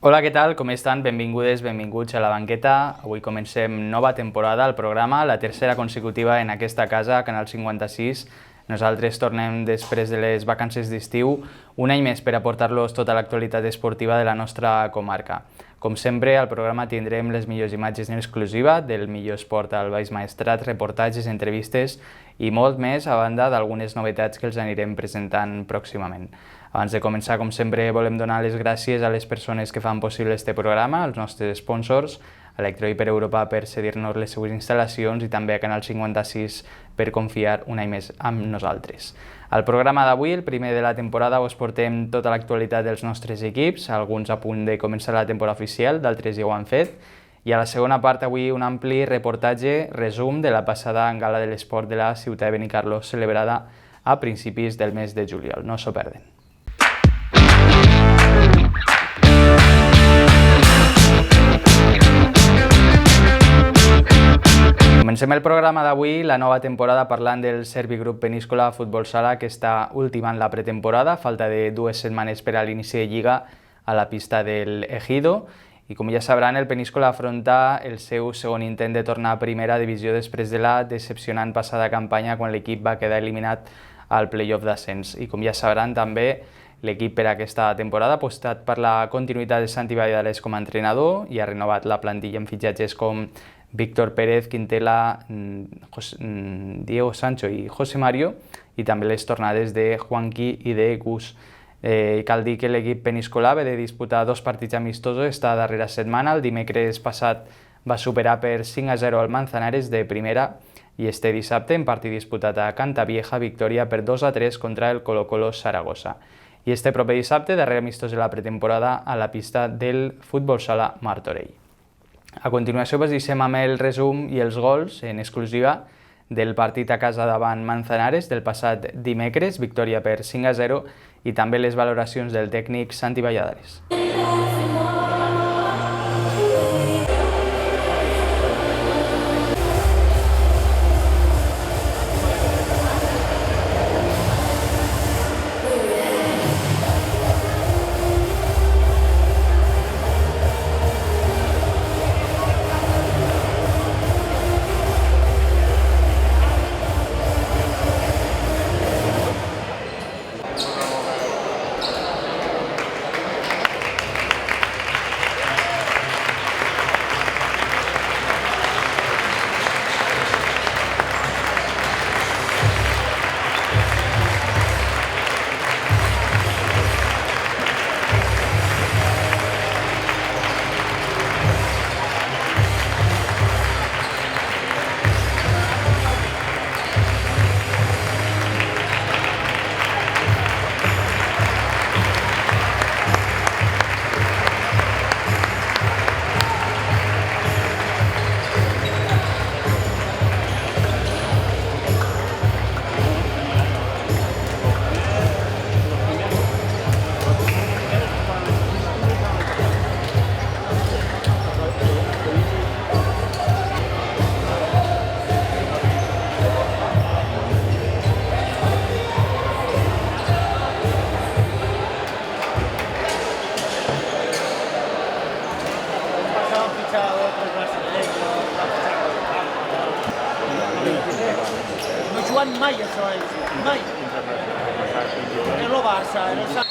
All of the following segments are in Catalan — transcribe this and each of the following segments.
Hola, què tal? Com estan? Benvingudes, benvinguts a La Banqueta. Avui comencem nova temporada al programa, la tercera consecutiva en aquesta casa, Canal 56. Nosaltres tornem després de les vacances d'estiu, un any més per aportar-los tota l'actualitat esportiva de la nostra comarca. Com sempre, al programa tindrem les millors imatges en exclusiva del millor esport al Baix Maestrat, reportatges, entrevistes i molt més, a banda d'algunes novetats que els anirem presentant pròximament. Abans de començar, com sempre, volem donar les gràcies a les persones que fan possible este programa, als nostres sponsors, Electroi per Europa per cedir-nos les seues instal·lacions i també a Canal 56 per confiar un any més amb nosaltres. Al programa d'avui, el primer de la temporada, us portem tota l'actualitat dels nostres equips, alguns a punt de començar la temporada oficial, d'altres ja ho han fet, i a la segona part avui un ampli reportatge, resum de la passada gala de l'esport de la ciutat de Benicarló celebrada a principis del mes de juliol. No s'ho perden. Comencem el programa d'avui, la nova temporada, parlant del Servigroup Peníscola Futbol Sala, que està ultimant la pretemporada, falta de 2 setmanes per a l'inici de Lliga a la pista del Ejido, i com ja sabran, el Peníscola afronta el seu segon intent de tornar a primera divisió després de la decepcionant passada campanya quan l'equip va quedar eliminat al play-off d'ascens. I com ja sabran també, l'equip per aquesta temporada ha apostat per la continuïtat de Santi Valladares com a entrenador i ha renovat la plantilla amb fitxatges com Víctor Pérez, Quintela, Diego Sancho i José Mario, i també les tornades de Juanqui i de Gus. Cal dir que l'equip peniscolà ve de disputar 2 partits amistosos esta darrera setmana. El dimecres passat va superar per 5-0 al Manzanares de primera i este dissabte, en partit disputat a Cantavieja, victòria per 2-3 contra el Colo-Colo Saragossa. I este proper dissabte, darrer amistós de la pretemporada a la pista del Futbol Sala Martorell. A continuació vos deixem amb el resum i els gols en exclusiva del partit a casa davant Manzanares del passat dimecres, victòria per 5-0, i també les valoracions del tècnic Santi Valladares. No jugant mai això, mai. És el Barça, és el Sant...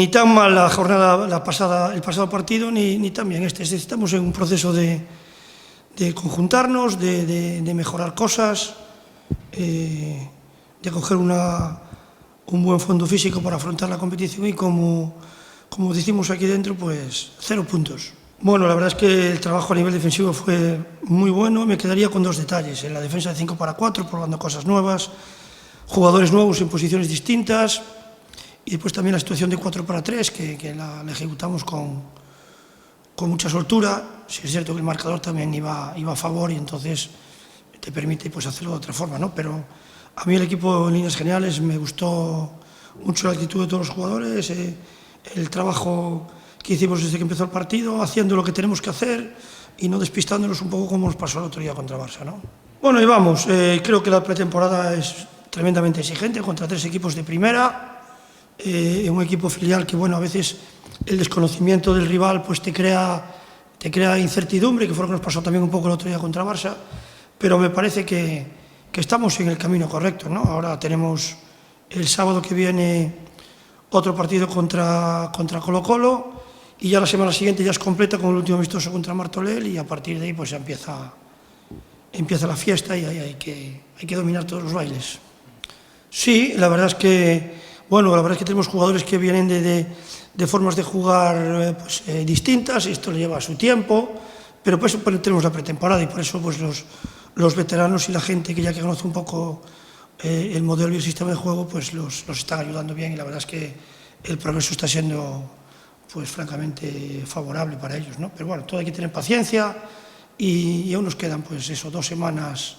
ni tan mal la jornada el pasado partido, ni tan bien este. Estamos en un proceso de conjuntarnos, de mejorar cosas, de coger un buen fondo físico para afrontar la competición y como decimos aquí dentro, pues 0 puntos. Bueno, la verdad es que el trabajo a nivel defensivo fue muy bueno. Me quedaría con 2 detalles. En la defensa de 5 para 4, probando cosas nuevas, jugadores nuevos en posiciones distintas, y después también la situación de 4 para 3, que la ejecutamos con mucha soltura. Sí es cierto que el marcador también iba a favor y entonces te permite pues hacerlo de otra forma, ¿no? Pero a mí el equipo en líneas generales me gustó mucho la actitud de todos los jugadores, el trabajo que hicimos desde que empezó el partido, haciendo lo que tenemos que hacer y no despistándonos un poco como nos pasó el otro día contra Barça, ¿no? Bueno, y vamos, creo que la pretemporada es tremendamente exigente contra 3 equipos de primera, un equipo filial que, bueno, a veces el desconocimiento del rival pues te crea incertidumbre, que fue lo que nos pasó también un poco el otro día contra Barça, pero me parece que estamos en el camino correcto, ¿no? Ahora tenemos el sábado que viene otro partido contra Colo-Colo, y ya la semana siguiente ya es completa con el último amistoso contra Martorell, y a partir de ahí pues ya empieza la fiesta y hay que dominar todos los bailes. Sí, la verdad es que, bueno, la verdad es que tenemos jugadores que vienen de formas de jugar pues, distintas, y esto le lleva su tiempo, pero pues tenemos la pretemporada y por eso pues los veteranos y la gente que ya conoce un poco el modelo y el sistema de juego pues los están ayudando bien, y la verdad es que el progreso está siendo pues francamente favorable para ellos, ¿no? Pero bueno, todo hay que tener paciencia y aún nos quedan pues eso, 2 semanas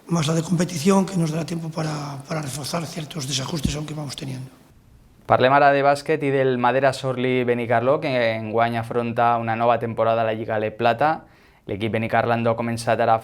más la de competición, que nos dará tiempo para reforzar ciertos desajustes aunque vamos teniendo. Parlem ara de bàsquet i del Madera Sorli Benicarló, que enguany afronta una nova temporada a la Lliga Le Plata. L'equip Benicarlando ha començat ara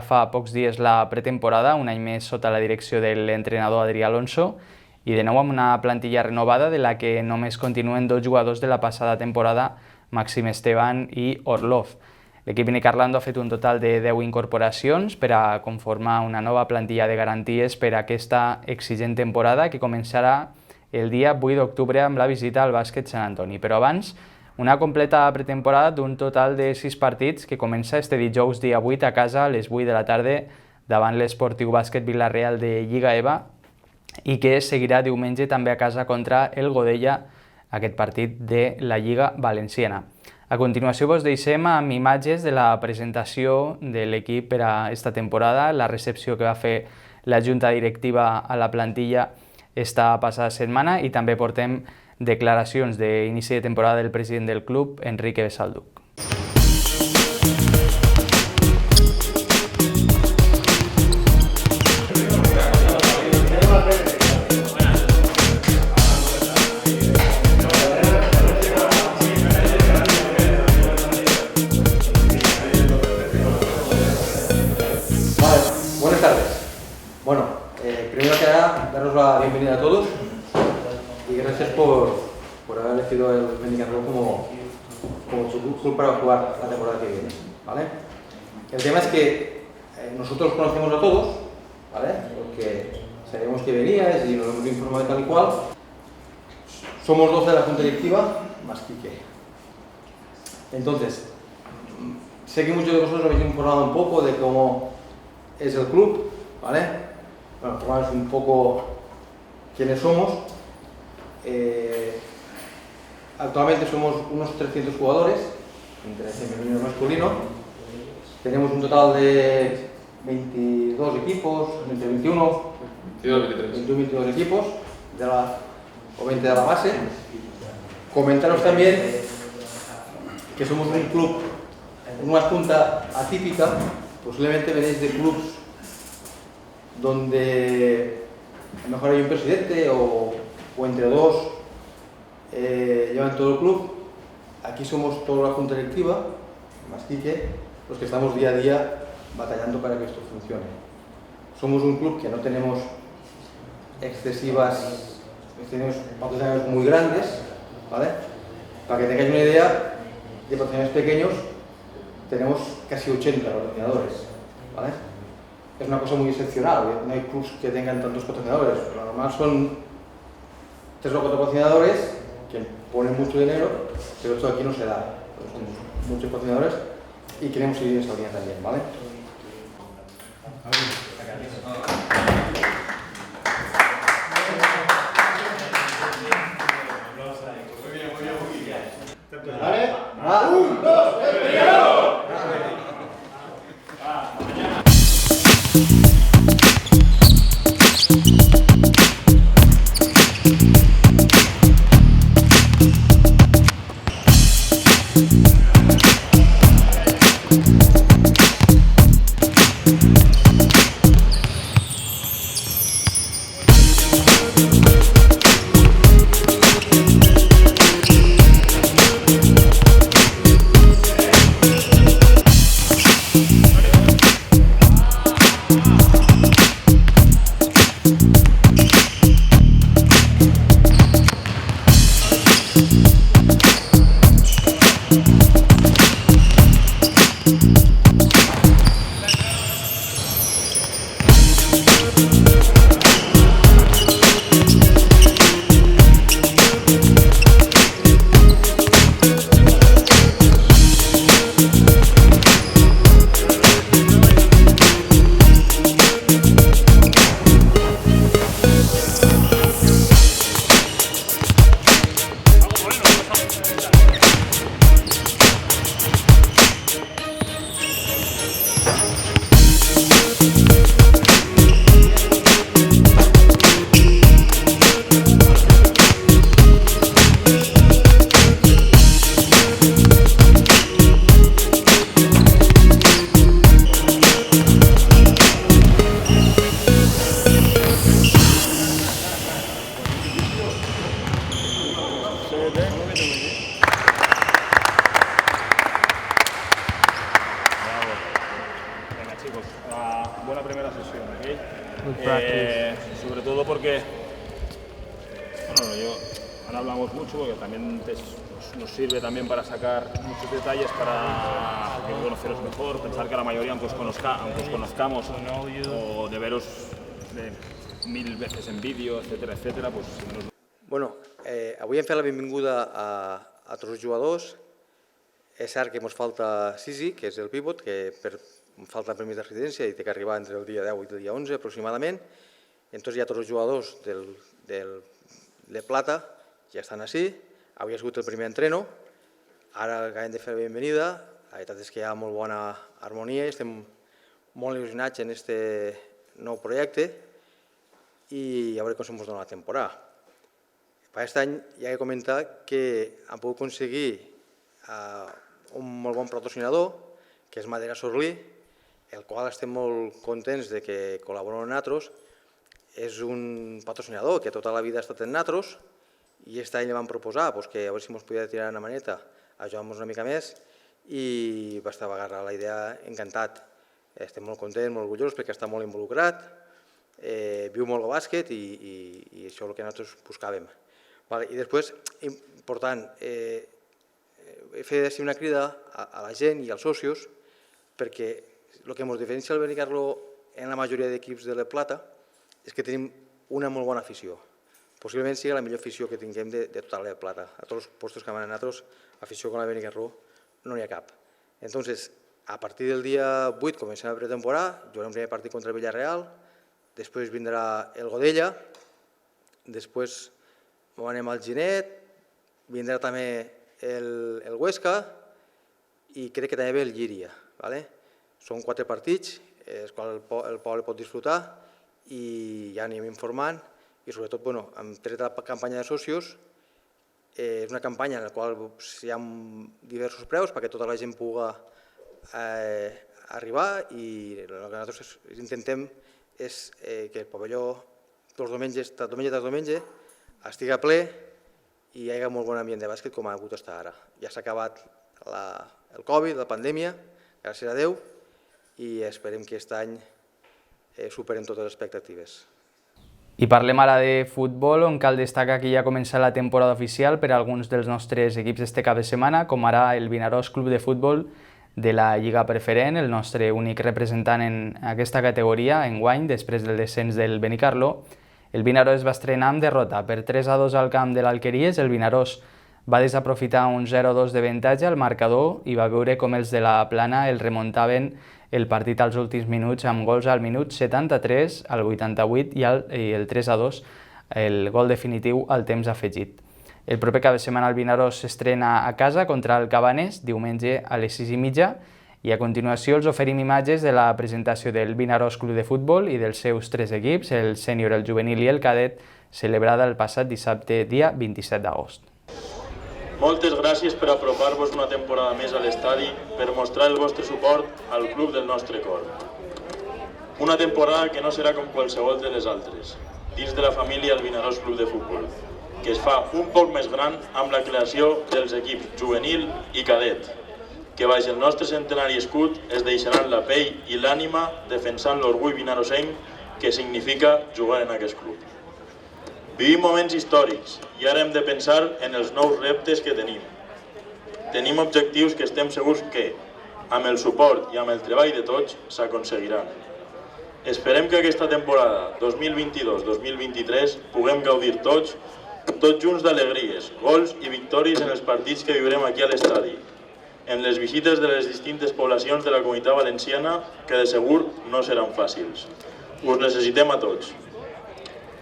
fa pocs dies la pretemporada, un any més sota la direcció de l'entrenador Adrià Alonso, i de nou amb una plantilla renovada de la que només continuen 2 jugadors de la passada temporada, Màxim Esteban i Orlov. L'equip Benicarlando ha fet un total de 10 incorporacions per a conformar una nova plantilla de garanties per a aquesta exigent temporada que començarà el dia 8 d'octubre amb la visita al Bàsquet Sant Antoni. Però abans, una completa pretemporada d'un total de 6 partits que comença este dijous dia 8 a casa a les 8 de la tarda davant l'Esportiu Bàsquet Vila-real de Lliga EVA, i que seguirà diumenge també a casa contra el Godella, aquest partit de la Lliga Valenciana. A continuació vos deixem amb imatges de la presentació de l'equip per a esta temporada, la recepció que va fer la junta directiva a la plantilla esta passada setmana, i també portem declaracions d'inici de temporada del president del club, Enrique Besalduc. Buenas tardes. Bueno, primero que nada, daros la bienvenida a todos y gracias por haber elegido el Benicarló como su club para jugar la temporada que viene, ¿vale? El tema es que nosotros conocemos a todos, ¿vale? Porque sabemos que veníais y nos hemos informado tal y cual. Somos 12 de la junta directiva, más Quique. Entonces, sé que muchos de vosotros habéis informado un poco de cómo es el club, ¿vale? Bueno, formamos un poco quiénes somos. Actualmente somos unos 300 jugadores, entre femenino y masculino. Tenemos un total de 22 equipos, entre 21 y 22 equipos, o 20 de la base. Comentaros también que somos un club, una junta atípica. Posiblemente venéis de clubs donde a lo mejor hay un presidente o entre 2 llevan todo el club. Aquí somos toda la junta directiva, más Quique, los que estamos día a día batallando para que esto funcione. Somos un club que no tenemos tenemos patrocinadores muy grandes, ¿vale? Para que tengáis una idea, de patrocinadores pequeños tenemos casi 80 patrocinadores, ¿vale? Es una cosa muy excepcional, no hay clubs que tengan tantos patrocinadores. Lo normal son 3 o 4 patrocinadores que ponen mucho dinero, pero esto aquí no se da. Somos muchos patrocinadores y queremos seguir esta línea también, ¿vale? Buena primera sesión, ¿ok? Good practice. Sobre todo porque, bueno, ahora hablamos mucho porque también nos sirve también para sacar muchos detalles para conoceros mejor, pensar que la mayoría, aunque os conozcamos o de veros 1000 veces en vídeo, etcétera, etcétera, pues... Bueno, avui hem fet la benvinguda a tots els jugadors. És cert que ens falta Sisi, que és el pivot, que falta permís de residència i té que arribar entre el dia 10 i el dia 11 aproximadament. Entonces ja tots els jugadors de plata ja estan així. Avui ha sigut el primer entreno. Ara acabem de fer la benvenida. La veritat és que hi ha molt bona harmonia i estem molt il·lusionats en aquest nou projecte i a veure com se'ns dona la temporada. Per aquest any ja he comentat que hem pogut aconseguir un molt bon patrocinador, que és Madera Sorlí, el qual estem molt contents de que col·labora amb nosaltres. És un patrocinador que tota la vida ha estat amb nosaltres i aquest any li vam proposar que a veure si ens podia tirar una maneta, ajudar-nos una mica més i va estar agarrar la idea encantat. Estem molt contents, molt orgullosos perquè està molt involucrat, viu molt el bàsquet i això és el que nosaltres buscàvem. I després, important, fer una crida a la gent i als socios perquè el que ens diferencia el Benicarló en la majoria d'equips de la Plata és que tenim una molt bona afició. Possiblement sigui la millor afició que tinguem de tota la Plata. A tots els puestos que van a nosaltres, afició com la Benicarló no n'hi ha cap. Entonces, a partir del dia 8 comencem la pretemporada, jugarem un primer partit contra el Villarreal, després vindrà el Godella, després anem al Ginet, vindrà també el Huesca i crec que també ve el Llíria. Són 4 partits, els quals el poble pot disfrutar i ja anem informant i sobretot hem tret la campanya de socios. És una campanya en la qual hi ha diversos preus perquè tota la gent pugui arribar i el que nosaltres intentem és que el pavelló diumenge tras diumenge estigui ple i hi hagi molt bon ambient de bàsquet com ha hagut estar ara. Ja s'ha acabat el Covid, la pandèmia, gràcies a Déu, i esperem que aquest any superem totes les expectatives. I parlem ara de futbol, on cal destacar que ja ha començat la temporada oficial per a alguns dels nostres equips este cap de setmana, com ara el Vinaròs Club de Futbol de la Lliga Preferent, el nostre únic representant en aquesta categoria enguany, després del descens del Benicarló. El Vinaròs va estrenar amb derrota per 3-2 al camp de l'Alqueries. El Vinaròs va desaprofitar un 0-2 d'avantatge al marcador i va veure com els de la Plana el remuntaven el partit als últims minuts amb gols al minut 73, al 88 i el 3-2, el gol definitiu al temps afegit. El proper cap de setmana el Vinaròs s'estrena a casa contra el Cabanes, diumenge a les 6:30, i a continuació els oferim imatges de la presentació del Vinaròs Club de Futbol i dels seus 3 equips, el sènior, el juvenil i el cadet, celebrada el passat dissabte, dia 27 d'agost. Moltes gràcies per apropar-vos una temporada més a l'estadi per mostrar el vostre suport al club del nostre cor. Una temporada que no serà com qualsevol de les altres, dins de la família el Vinaròs Club de Futbol, que es fa un poc més gran amb la creació dels equips juvenil i cadet, que baix el nostre centenari escut es deixaran la pell i l'ànima defensant l'orgull vinarosenc que significa jugar en aquest club. Vivim moments històrics i ara hem de pensar en els nous reptes que tenim. Tenim objectius que estem segurs que, amb el suport i amb el treball de tots, s'aconseguiran. Esperem que aquesta temporada 2022-2023 puguem gaudir tots junts d'alegries, gols i victòries en els partits que viurem aquí a l'estadi, en les visites de les distintes poblacions de la Comunitat Valenciana, que de segur no seran fàcils. Us necessitem a tots.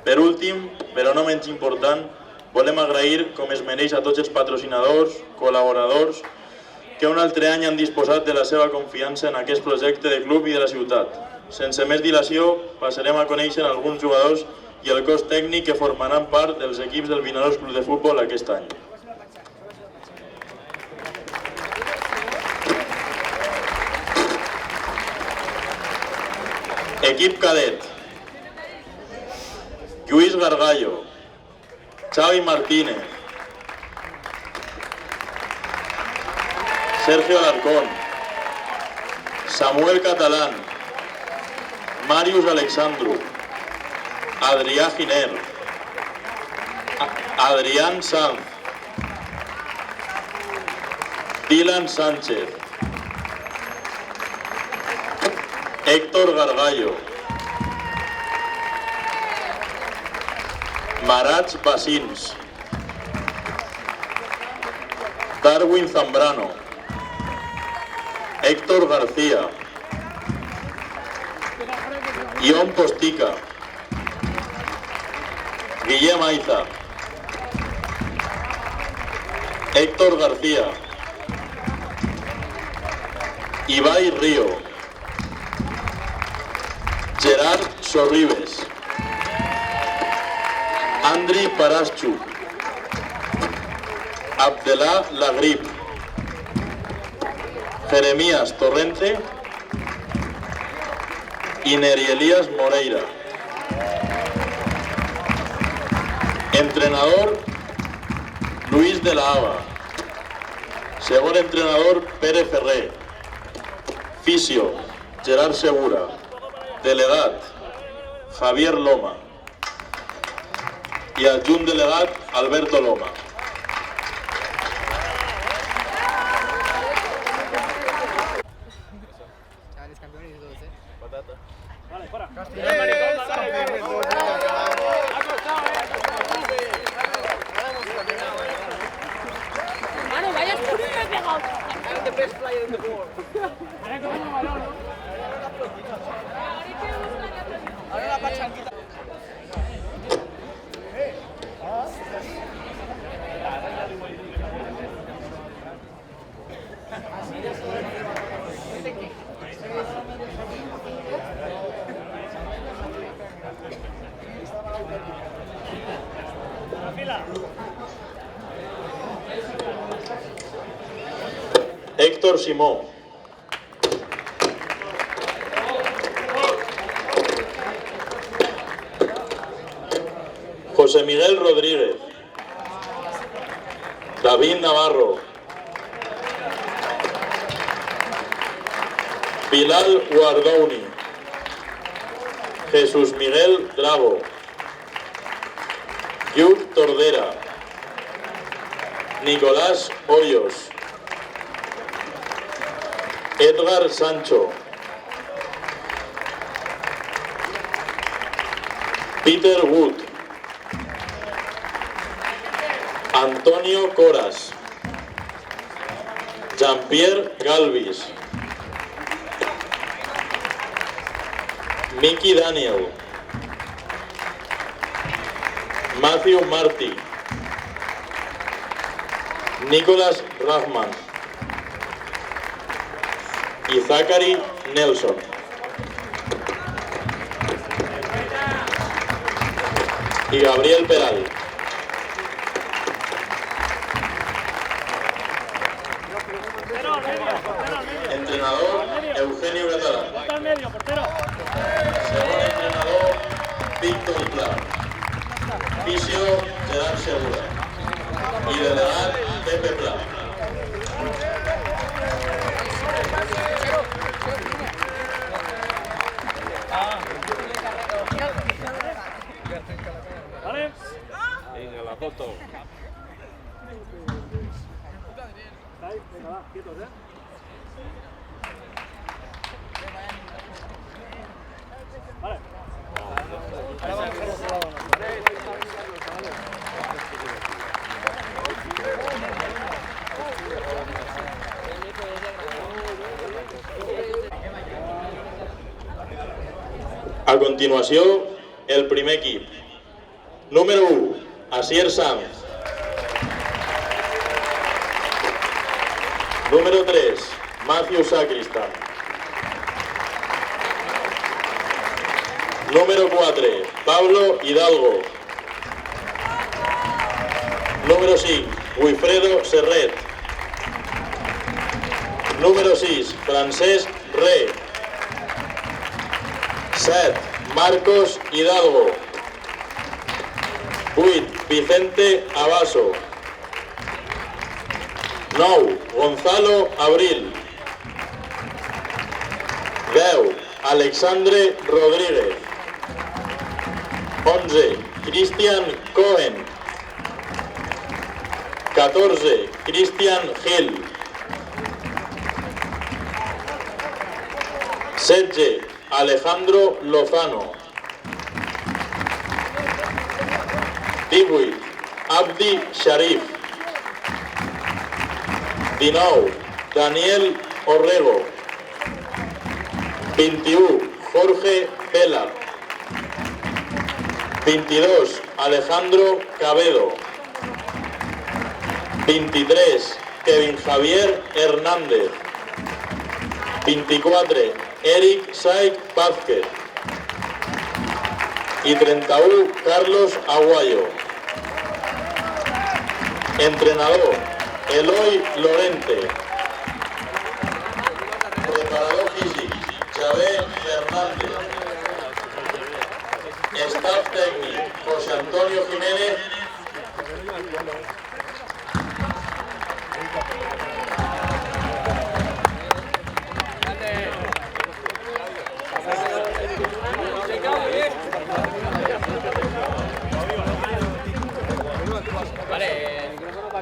Per últim, però no menys important, volem agrair com es mereix a tots els patrocinadors, col·laboradors, que un altre any han disposat de la seva confiança en aquest projecte de club i de la ciutat. Sense més dilació, passarem a conèixer alguns jugadors i el cos tècnic que formaran part dels equips del Vinaròs Club de Futbol aquest any. Equip cadet: Lluís Gargallo, Xavi Martínez, Sergio Alarcón, Samuel Catalán, Màrius Alexandru, Adrià Giner, Adrián Sanz, Dylan Sánchez, Héctor Gargallo, Marats Basins, Darwin Zambrano, Héctor García, Ion Postica, Guillem Aiza, Héctor García, Ibai Río, Gerard Sorribes, Andri Paraschu, Abdelá Lagrip, Jeremías Torrente y Neri Elías Moreira. Entrenador: Luis de la Hava. Segon entrenador: Pere Ferrer. Fisio: Gerard Segura. Delegat: Javier Loma. I adjunt delegat: Alberto Loma. Manu, vaya escudo y me he pegado. I'm the best player in the world. Ahora la pachanquita. Héctor Simó. José Miguel Rodríguez. David Navarro. Bilal Guardouni. Jesús Miguel Drago. Lluc Tordera. Nicolás Hoyos. Edgar Sancho. Peter Wood, Antonio Coras, Jean-Pierre Galvis, Mickey Daniel, Matthew Marty, Nicholas Rahman y Zachary Nelson. Y Gabriel Peral. Entrenador Eugenio Catalán. Segundo entrenador Víctor Pla. Fisio Gerard Segura. Y delegado Pepe Pla. Venga, la foto. A continuació, el primer equip. Número 1, Asier Sanz. Número 3, Matthew Sacristan. Número 4, Pablo Hidalgo. Número 5, Wilfredo Serret. Número 6, Francesc Re. 7, Marcos Hidalgo. 8, Vicente Abaso. 9, Gonzalo Abril. 10, Alexandre Rodríguez. 11, Cristian Cohen. 14, Cristian Gil. 16, Alejandro Lozano. 18, Abdi Sharif. 19, Daniel Orrego. 21, Jorge Vela. 22, Alejandro Cabedo. 23, Kevin Javier Hernández. 24, Eric Saik Vázquez. Y 31, Carlos Aguayo. Entrenador, Eloy Lorente. Preparador físico, Xavier Fernández. Staff técnico, José Antonio Jiménez.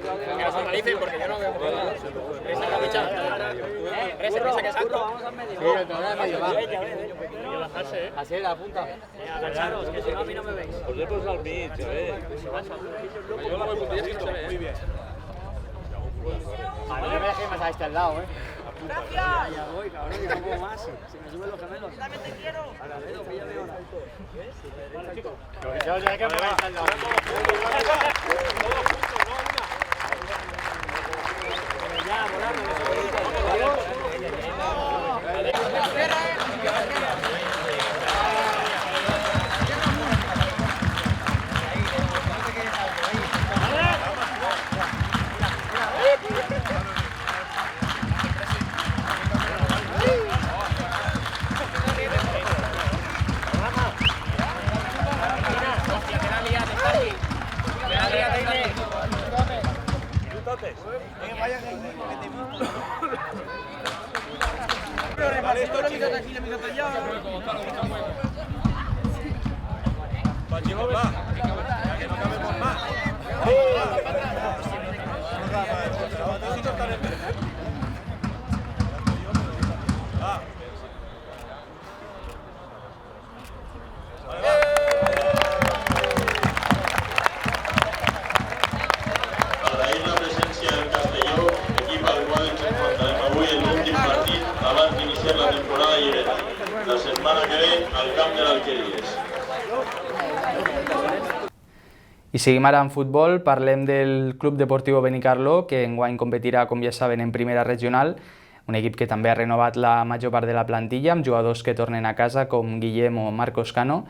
Que nos analicen porque yo no veo nada. Presa que aprovecha. Presa que saco. Sí, el programa de medio va. Hay que bajarse, ¿eh? Así es la punta. Agacharos, que si no a mí no me veis. Os he puesto al pitch, Yo la voy con 10 y no se ve. Muy bien. A mí no me dejéis más a este al lado, ¿eh? Gracias. Ya voy, cabrón, que no puedo más. Se me suben los gemelos. Yo también te quiero. Ahora, Beto, píllame ahora. Vale, chicos. Lo que se hay que poner al lado. Ya, volando. abans d'iniciar la temporada hivernal. La setmana que ve al camp de l'Alqueries. I seguim ara en futbol, parlem del Club Deportiu Benicarló, que enguany competirà, com ja saben, en primera regional, un equip que també ha renovat la major part de la plantilla, amb jugadors que tornen a casa, com Guillem o Marcos Cano,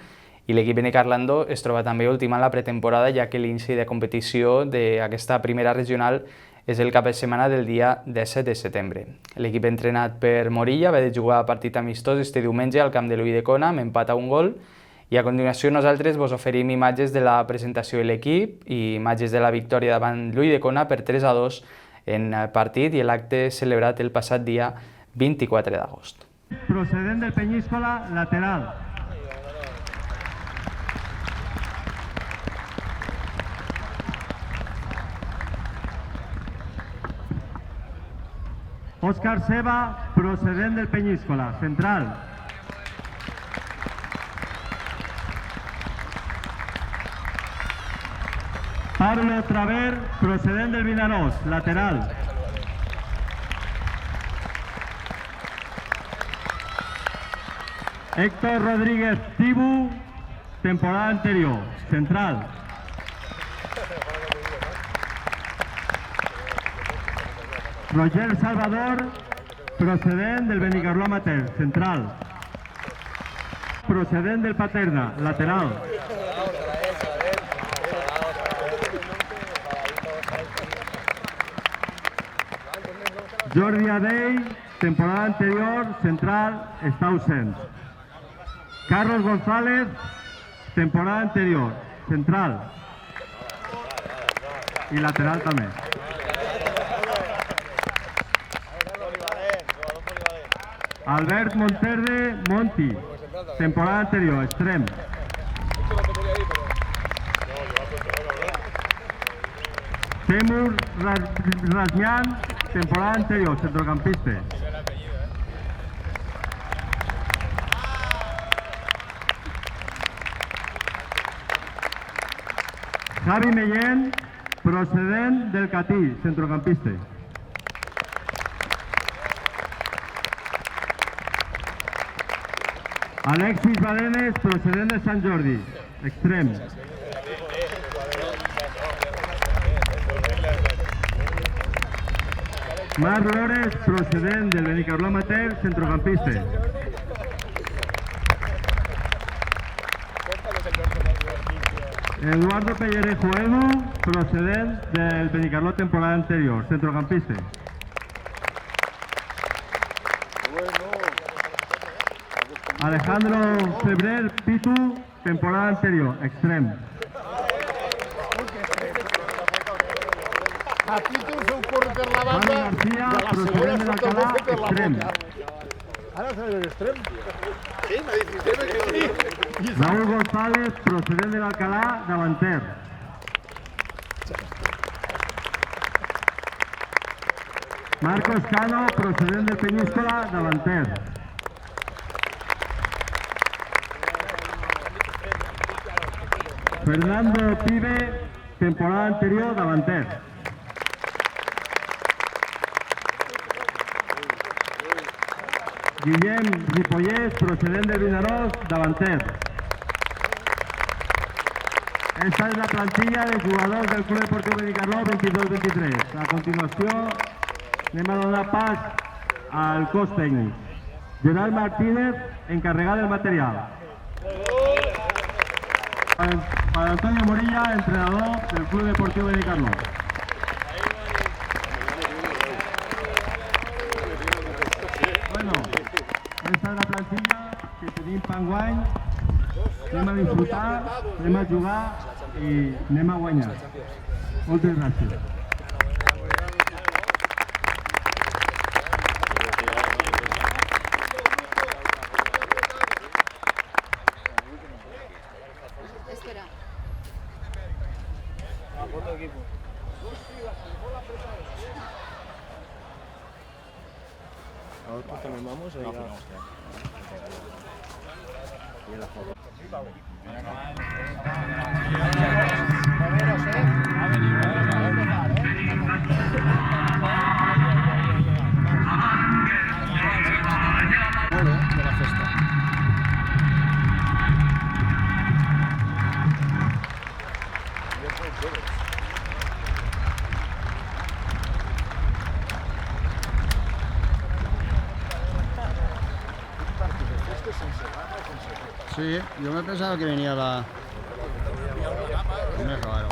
i l'equip benicarlandó es troba també ultimant la pretemporada, ja que l'inici de competició d'aquesta primera regional és el cap de setmana del dia 17 de setembre. L'equip entrenat per Morilla va de jugar partit amistós este diumenge al camp de l'Ulldecona amb empat a 1 gol, i a continuació nosaltres vos oferim imatges de la presentació de l'equip i imatges de la victòria davant l'Ulldecona per 3-2 en partit i l'acte celebrat el passat dia 24 d'agost. Procedent del Peñíscola, lateral. Óscar Seba, procedent del Peñíscola, central. Pablo Traver, procedent del Vinaròs, lateral. Héctor Rodríguez Tibu, temporada anterior, central. Roger Salvador, procedent del Benicarló Amateur, central. Procedent del Paterna, lateral. Jordi Adey, temporada anterior, central, està ausent. Carlos González, temporada anterior, central. I lateral també. Albert Monterde, Monti, temporada anterior, extrem. Temur Razmian, temporada anterior, centrocampista. Javi Mellén, procedent del Catí, centrocampista. Alexis Badenes, procedent de Sant Jordi, extrem. Marc Lores, procedent del Benicarló Amateur, centrocampista. Eduardo Pellerejo Edu, procedent del Benicarló temporada anterior, centrocampista. Alejandro Febrer Pitu, temporada anterior, extrem. A Pitu se un corre per la banda García, de la procedent segona de l'Alcalà, per la extrem. banda. Ara serà l'extrem? Sí, m'ha dit extrem. Raúl González, procedent de l'Alcalà, davanter. Marcos Cano, procedent del Peñíscola, davanter. Fernando Pibe, temporada anterior, davanter. Guillem Ripollès, procedent de Vinaròs, davanter. Esta és la plantilla de jugadors del Club Deportiu Benicarló 22-23. A continuació anem a donar pas al cos tècnic. Gerard Martínez, encarregat del material. Para Antonio Morilla, entrenador del Club Deportiu Benicarló. Bueno, esta és la plantilla que tenim per enguany. Anem a disfrutar, anem a jugar i anem a guanyar. Moltes gràcies. Espera. Ahora también vamos a ir a... Sí, yo me pensaba que venía la... Me deja, vale.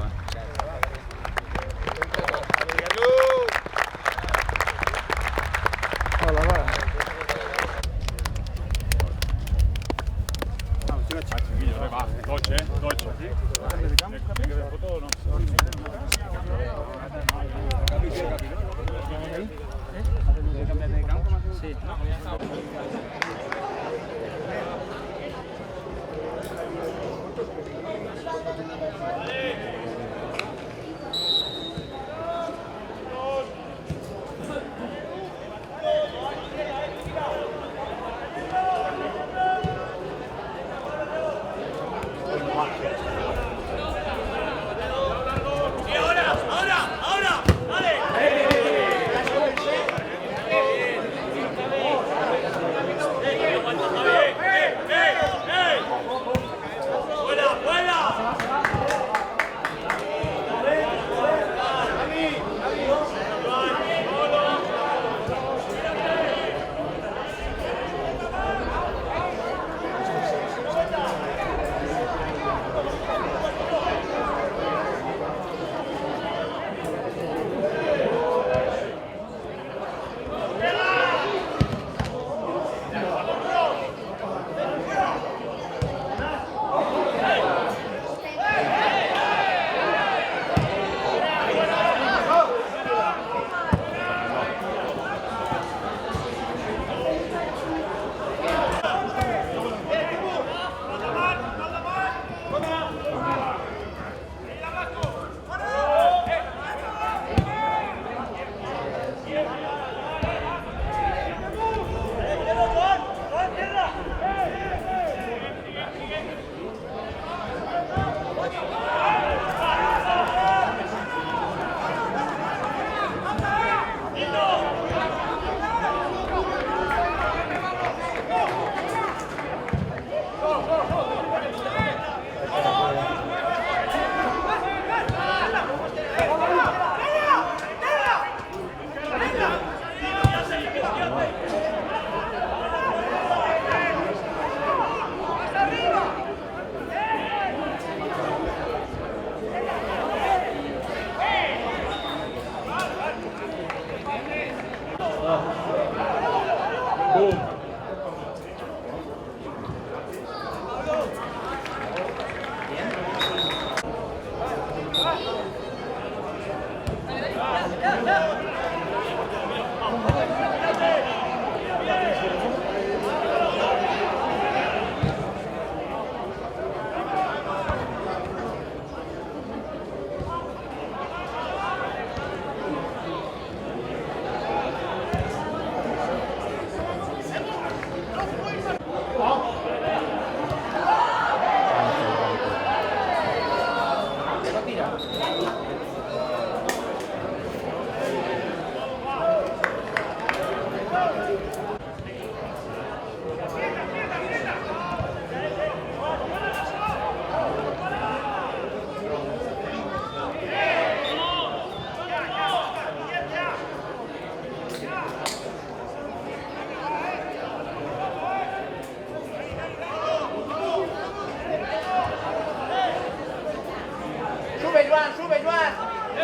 Sube, Joan.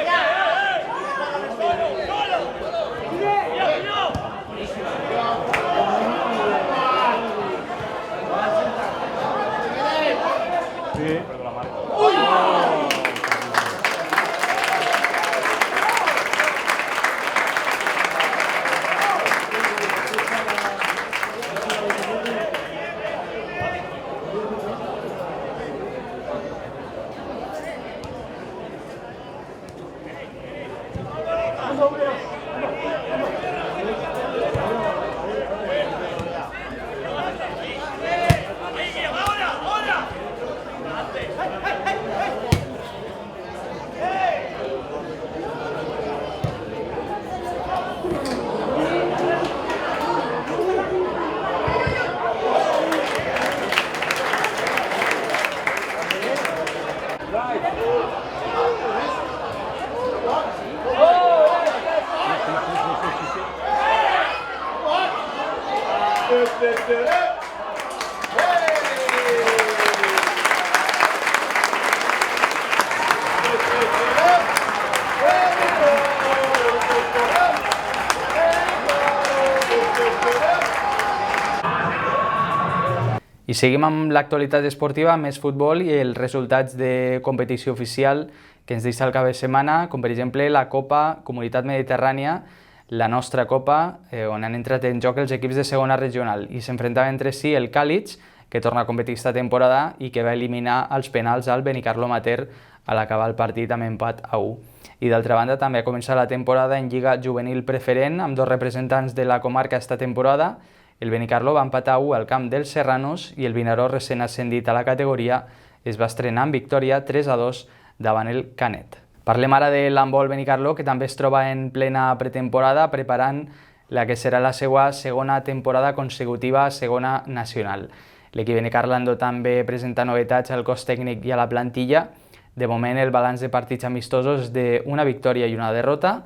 Ya. Hey! I seguim amb l'actualitat esportiva, més futbol i els resultats de competició oficial que ens deixa el cap de setmana, com per exemple la Copa Comunitat Mediterrània, la nostra Copa, on han entrat en joc els equips de segona regional i s'enfrentava entre si el Càlig, que torna a competir esta temporada i que va eliminar als penals al Benicarló Mater a l'acabar el partit amb empat a 1. I d'altra banda també ha començat la temporada en Lliga Juvenil Preferent amb dos representants de la comarca esta temporada. El Benicarló va empatar a 1 al camp dels Serranos i el Vinaròs, recent ascendit a la categoria, es va estrenar amb victòria 3-2 davant el Canet. Parlem ara de l'handbol Benicarló, que també es troba en plena pretemporada preparant la que serà la seva segona temporada consecutiva a segona nacional. L'equip benicarlando també presenta novetats al cos tècnic i a la plantilla. De moment, el balanç de partits amistosos és d'una victòria i una derrota.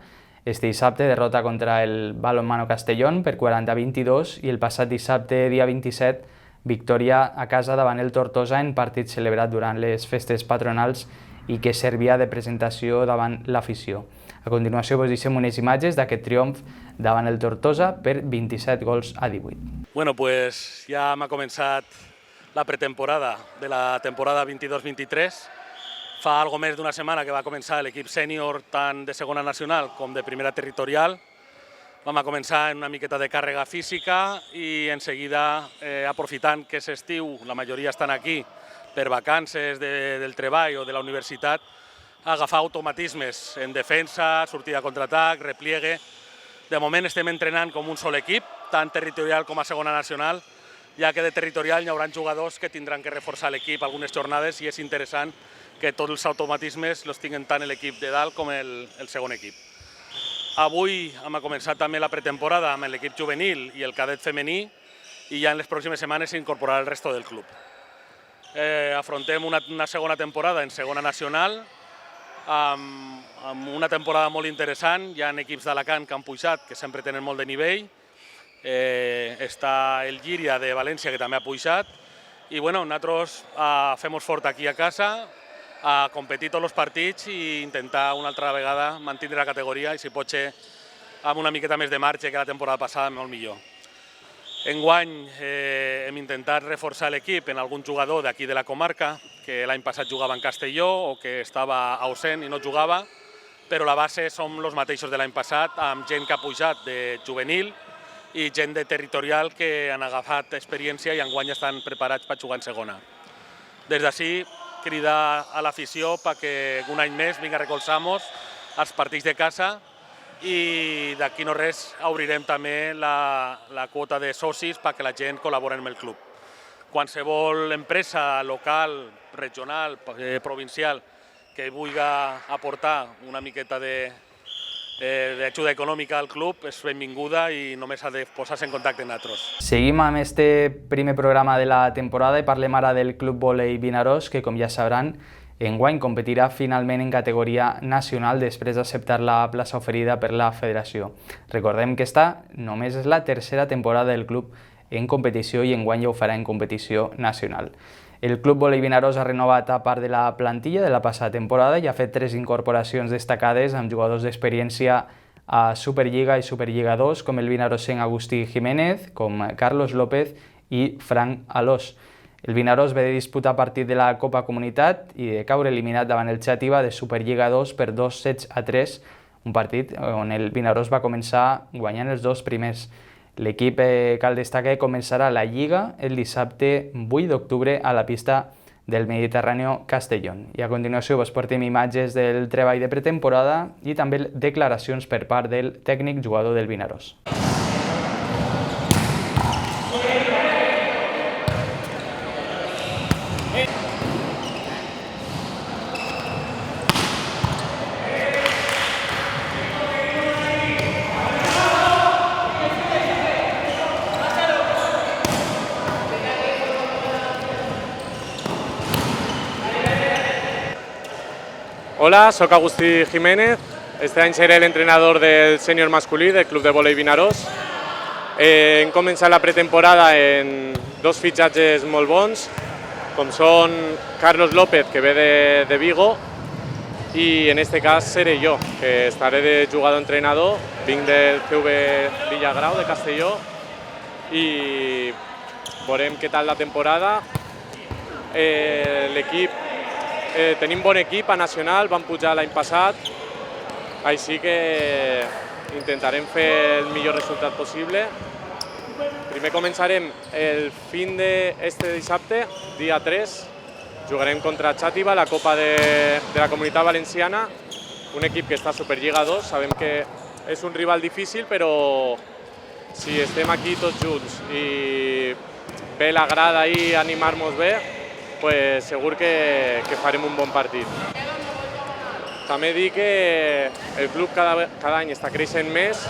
Este dissabte, derrota contra el Balonmano Castellón per 40-22 i el passat dissabte, dia 27, victòria a casa davant el Tortosa en partit celebrat durant les festes patronals i que servia de presentació davant l'afició. A continuació, vos deixem unes imatges d'aquest triomf davant el Tortosa per 27 gols a 18. Bueno, pues ya m'ha començat la pretemporada de la temporada 22-23. Fa algo més d'una setmana que va començar l'equip sènior tant de segona nacional com de primera territorial. Vam començar en una miqueta de càrrega física i en seguida, aprofitant que és estiu, la majoria estan aquí per vacances del treball o de la universitat, agafar automatismes en defensa, sortida a contraatac, repliegue. De moment estem entrenant com un sol equip, tant territorial com a segona nacional, ja que de territorial hi haurà jugadors que tindran que reforçar l'equip algunes jornades i és interessant que tots els automatismes els tinguen tant l'equip de dalt com el segon equip. Avui hem començat també la pretemporada amb l'equip juvenil i el cadet femení i ja en les pròximes setmanes s'incorporarà el resto del club. Afrontem una segona temporada en segona nacional, amb una temporada molt interessant. Hi ha equips d'Alacant que han pujat, que sempre tenen molt de nivell. Està el Llíria de València, que també ha pujat. I nosaltres fem fort aquí a casa, a competir tots els partits i intentar una altra vegada mantenir la categoria i si pot ser amb una miqueta més de marge que la temporada passada, molt millor. Enguany hem intentat reforçar l'equip en algun jugador d'aquí de la comarca que l'any passat jugava en Castelló o que estava ausent i no jugava, però la base som els mateixos de l'any passat, amb gent que ha pujat de juvenil i gent de territorial que han agafat experiència i enguany estan preparats per jugar en segona. Des d'ací, cridar a l'afició perquè un any més vinga a recolzar-nos als partits de casa i d'aquí no res obrirem també la quota de socis perquè la gent col·labori amb el club. Qualsevol empresa local, regional, provincial que vulgui aportar una miqueta d'ajuda econòmica al club és benvinguda i només ha de posar-se en contacte amb nosaltres. Seguim amb este primer programa de la temporada i parlem ara del Club Vòlei Vinaròs, que com ja sabran, enguany competirà finalment en categoria nacional després d'acceptar la plaça oferida per la federació. Recordem que esta només és la tercera temporada del club en competició i enguany ja ho farà en competició nacional. El Club Vòlei Vinaròs ha renovat a part de la plantilla de la passada temporada i ha fet 3 incorporacions destacades amb jugadors d'experiència a Superliga i Superliga 2, com el vinaròsenc Agustí Jiménez, com Carlos López i Frank Alós. El Vinaròs ve de disputar partit de la Copa Comunitat i de caure eliminat davant el Xàtiva de Superliga 2 per 2-3, un partit on el Vinaròs va començar guanyant els 2 primers. L'equip, cal destacar, començarà la Lliga el dissabte 8 d'octubre a la pista del Mediterráneo Castellón. I a continuació vos portem imatges del treball de pretemporada i també declaracions per part del tècnic jugador del Vinaròs. Hola, soc Agustí Jiménez. Este any seré l'entrenador del sènior masculí del Club de Vòlei Vinaròs. Hem començat la pretemporada en 2 fitxatges molt bons, com són Carlos López, que ve de Vigo, i en este cas seré jo, que estaré de jugador-entrenador. Vinc del CV Villagrau de Castelló i veurem què tal la temporada. L'equip, tenim bon equip a Nacional, vam pujar l'any passat, així que intentarem fer el millor resultat possible. Primer començarem el fin d'este dissabte, dia 3, jugarem contra Xàtiva, la Copa de la Comunitat Valenciana, un equip que està a Superliga 2, sabem que és un rival difícil, però si estem aquí tots junts i ve la grada i animar-nos bé, pues segur que farem un bon partit. També dir que el club cada any està creixent més,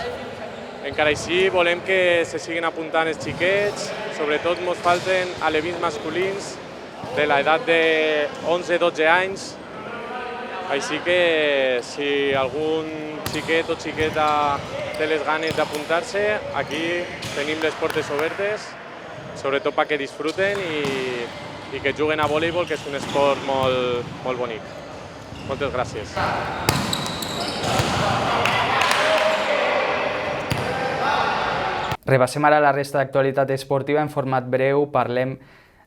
encara així volem que se siguin apuntant els xiquets, sobretot ens falten alevins masculins de l'edat de 11-12 anys, així que si algun xiquet o xiqueta té les ganes d'apuntar-se, aquí tenim les portes obertes, sobretot perquè disfruten i que juguen a voleibol, que és un esport molt bonic. Moltes gràcies. Repassem ara la resta d'actualitat esportiva en format breu. Parlem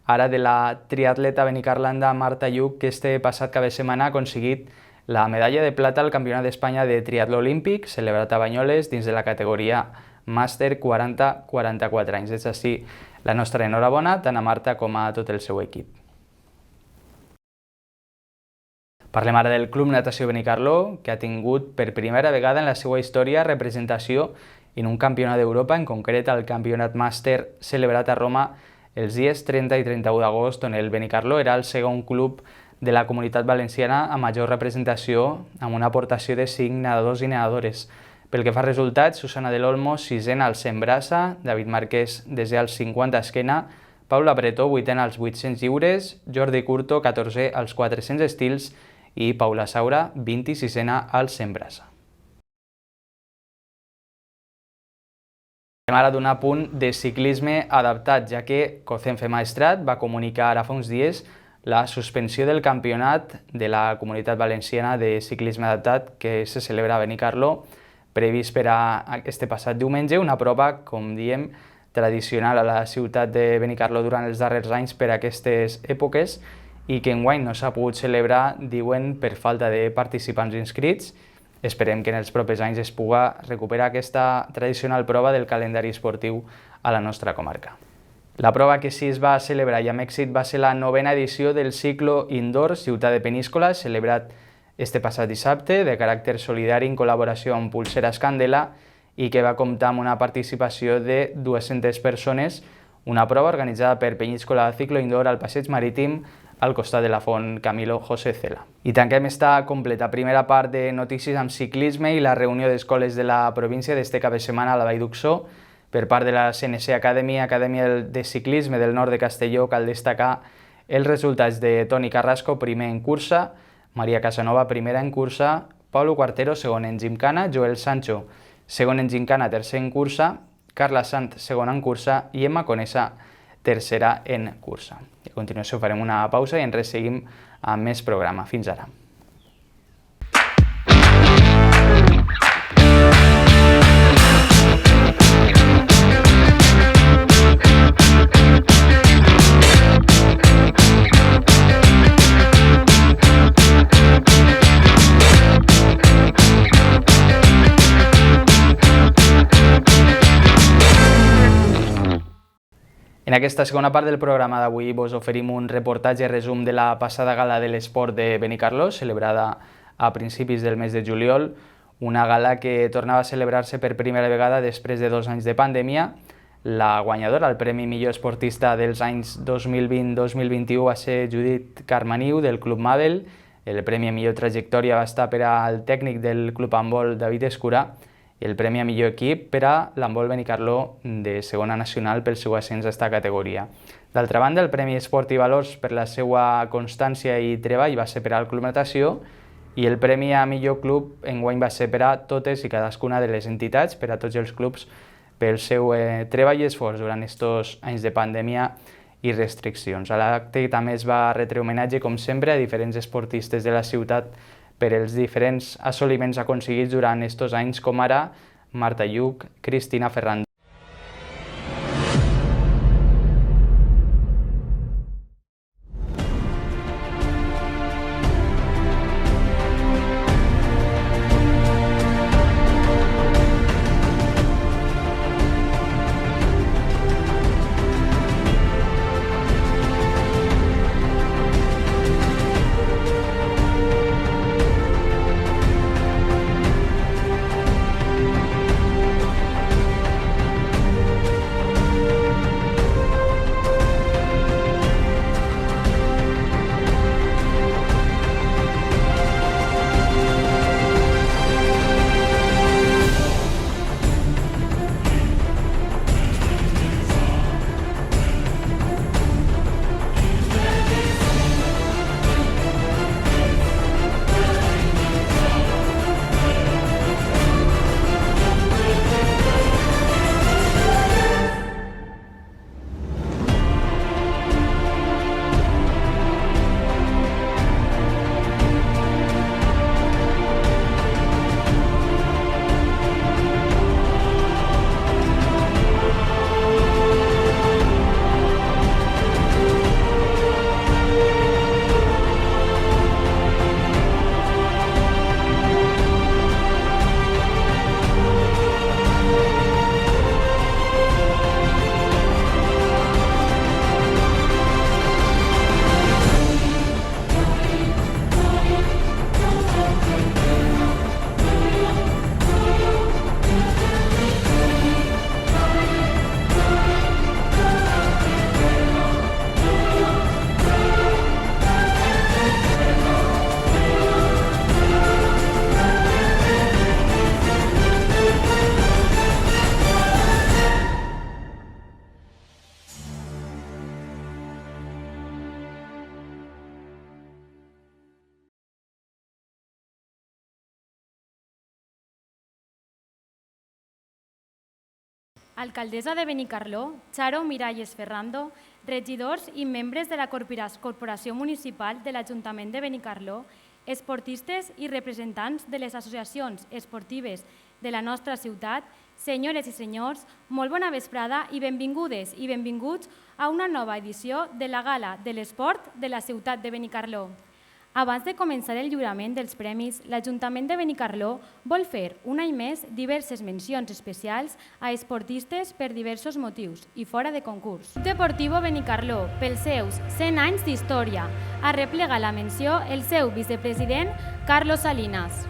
ara de la triatleta benicarlanda Marta Lluch, que este passat cap de setmana ha aconseguit la medalla de plata al Campionat d'Espanya de triatló olímpic, celebrat a Banyoles dins de la categoria màster 40-44 anys. És així, la nostra enhorabona tant a Marta com a tot el seu equip. Parlem ara del Club Natació Benicarló, que ha tingut per primera vegada en la seva història representació en un campionat d'Europa, en concret el campionat màster celebrat a Roma els dies 30 i 31 d'agost, on el Benicarló era el segon club de la Comunitat Valenciana a major representació, amb una aportació de 5 nedadors i nedadores. Pel que fa a resultats, Susana del Olmo, 6ena al 100 braça, David Marquès, desè als 50 esquena, Paula Bretó, 8ena als 800 lliures, Jordi Curto, 14è als 400 estils i Paula Saura, 26ena al 100 braça. Hem ara d'un apunt de ciclisme adaptat, ja que Cocenfe Maestrat va comunicar ara fa uns dies la suspensió del campionat de la Comunitat Valenciana de ciclisme adaptat que se celebra a Benicarló, previst per a este passat diumenge, una prova, com diem, tradicional a la ciutat de Benicarló durant els darrers anys per a aquestes èpoques i que enguany no s'ha pogut celebrar, diuen, per falta de participants inscrits. Esperem que en els propers anys es puga recuperar aquesta tradicional prova del calendari esportiu a la nostra comarca. La prova que sí es va celebrar i amb èxit va ser la 9a edició del ciclo indoor Ciutat de Peníscola, celebrat este passat dissabte, de caràcter solidari en col·laboració amb Pulseres Candela i que va comptar amb una participació de 200 persones, una prova organitzada per Peníscola Ciclo Indoor al Passeig Marítim al costat de la font Camilo José Cela. I tanquem esta completa primera part de notícies amb ciclisme i la reunió d'escoles de la província d'este cap de setmana a la Vall d'Uxó. Per part de la CNC Academy, Acadèmia de Ciclisme del Nord de Castelló, cal destacar els resultats de Toni Carrasco, primer en cursa, Maria Casanova, primera en cursa, Paulo Cuartero, segon en gimcana, Joel Sancho, segon en gimcana, tercer en cursa, Carla Sant, segona en cursa i Emma Conesa, tercera en cursa. A continuació farem una pausa i ens resseguim amb més programa. Fins ara. En aquesta segona part del programa d'avui vos oferim un reportatge resum de la passada gala de l'esport de Benicarló, celebrada a principis del mes de juliol, una gala que tornava a celebrar-se per primera vegada després de 2 anys de pandèmia. La guanyadora, el Premi Millor Esportista dels anys 2020-2021 va ser Judit Carmaniu del Club Mabel, el Premi a Millor Trajectòria va estar per al tècnic del Club Handbol David Escurà, i el Premi a Millor Equip per a l'handbol Benicarló de segona nacional pel seu ascens a aquesta categoria. D'altra banda, el Premi Esport i Valors per la seva constància i treball va ser per al Club Natació i el Premi a Millor Club enguany va ser per a totes i cadascuna de les entitats, per a tots els clubs, pel seu treball i esforç durant aquests anys de pandèmia i restriccions. A l'acte també es va retre homenatge, com sempre, a diferents esportistes de la ciutat per els diferents assoliments aconseguits durant aquests anys, com ara Marta Lluch, Cristina Ferrando. alcaldessa de Benicarló, Charo Miralles Ferrando, regidors i membres de la Corporació Municipal de l'Ajuntament de Benicarló, esportistes i representants de les associacions esportives de la nostra ciutat, senyores i senyors, molt bona vesprada i benvingudes i benvinguts a una nova edició de la Gala de l'Esport de la ciutat de Benicarló. Abans de començar el lliurament dels premis, l'Ajuntament de Benicarló vol fer un any més diverses mencions especials a esportistes per diversos motius i fora de concurs. Deportivo Benicarló, pels seus 100 anys d'història, arreplega la menció el seu vicepresident Carlos Salinas.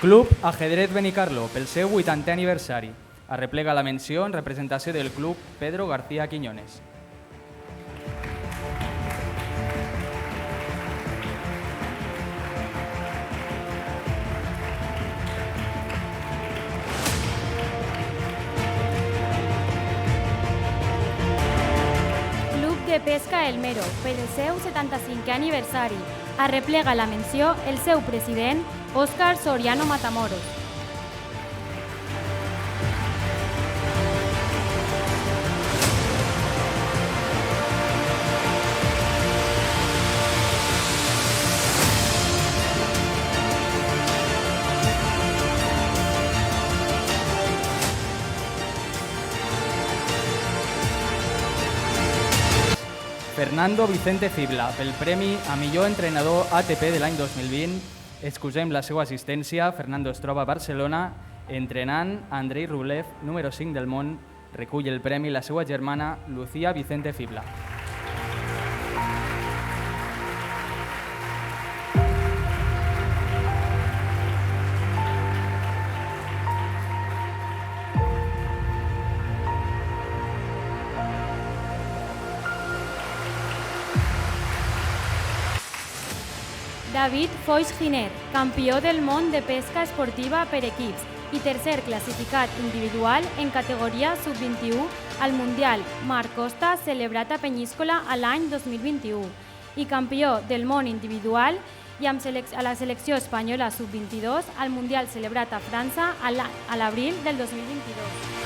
Club Ajedrez Benicarló, pel seu 80è aniversari. Arreplega la menció en representació del Club Pedro García Quiñones. Club de Pesca El Mero, pel seu 75è aniversari. Arreplega la menció el seu president, Óscar Soriano Matamoros. Fernando Vicente Fibla, pel premi a millor entrenador ATP de l'any 2020. Excusem la seva assistència. Fernando es troba a Barcelona entrenant Andrei Rublev, número 5 del món. Recull el premi la seva germana Lucía Vicente Fibla. David Foix Giner, campió del món de pesca esportiva per equips i tercer classificat individual en categoria sub-21 al Mundial Mar Costa celebrat a Penyíscola a l'any 2021 i campió del món individual i a la selecció espanyola sub-22 al Mundial celebrat a França a l'abril del 2022.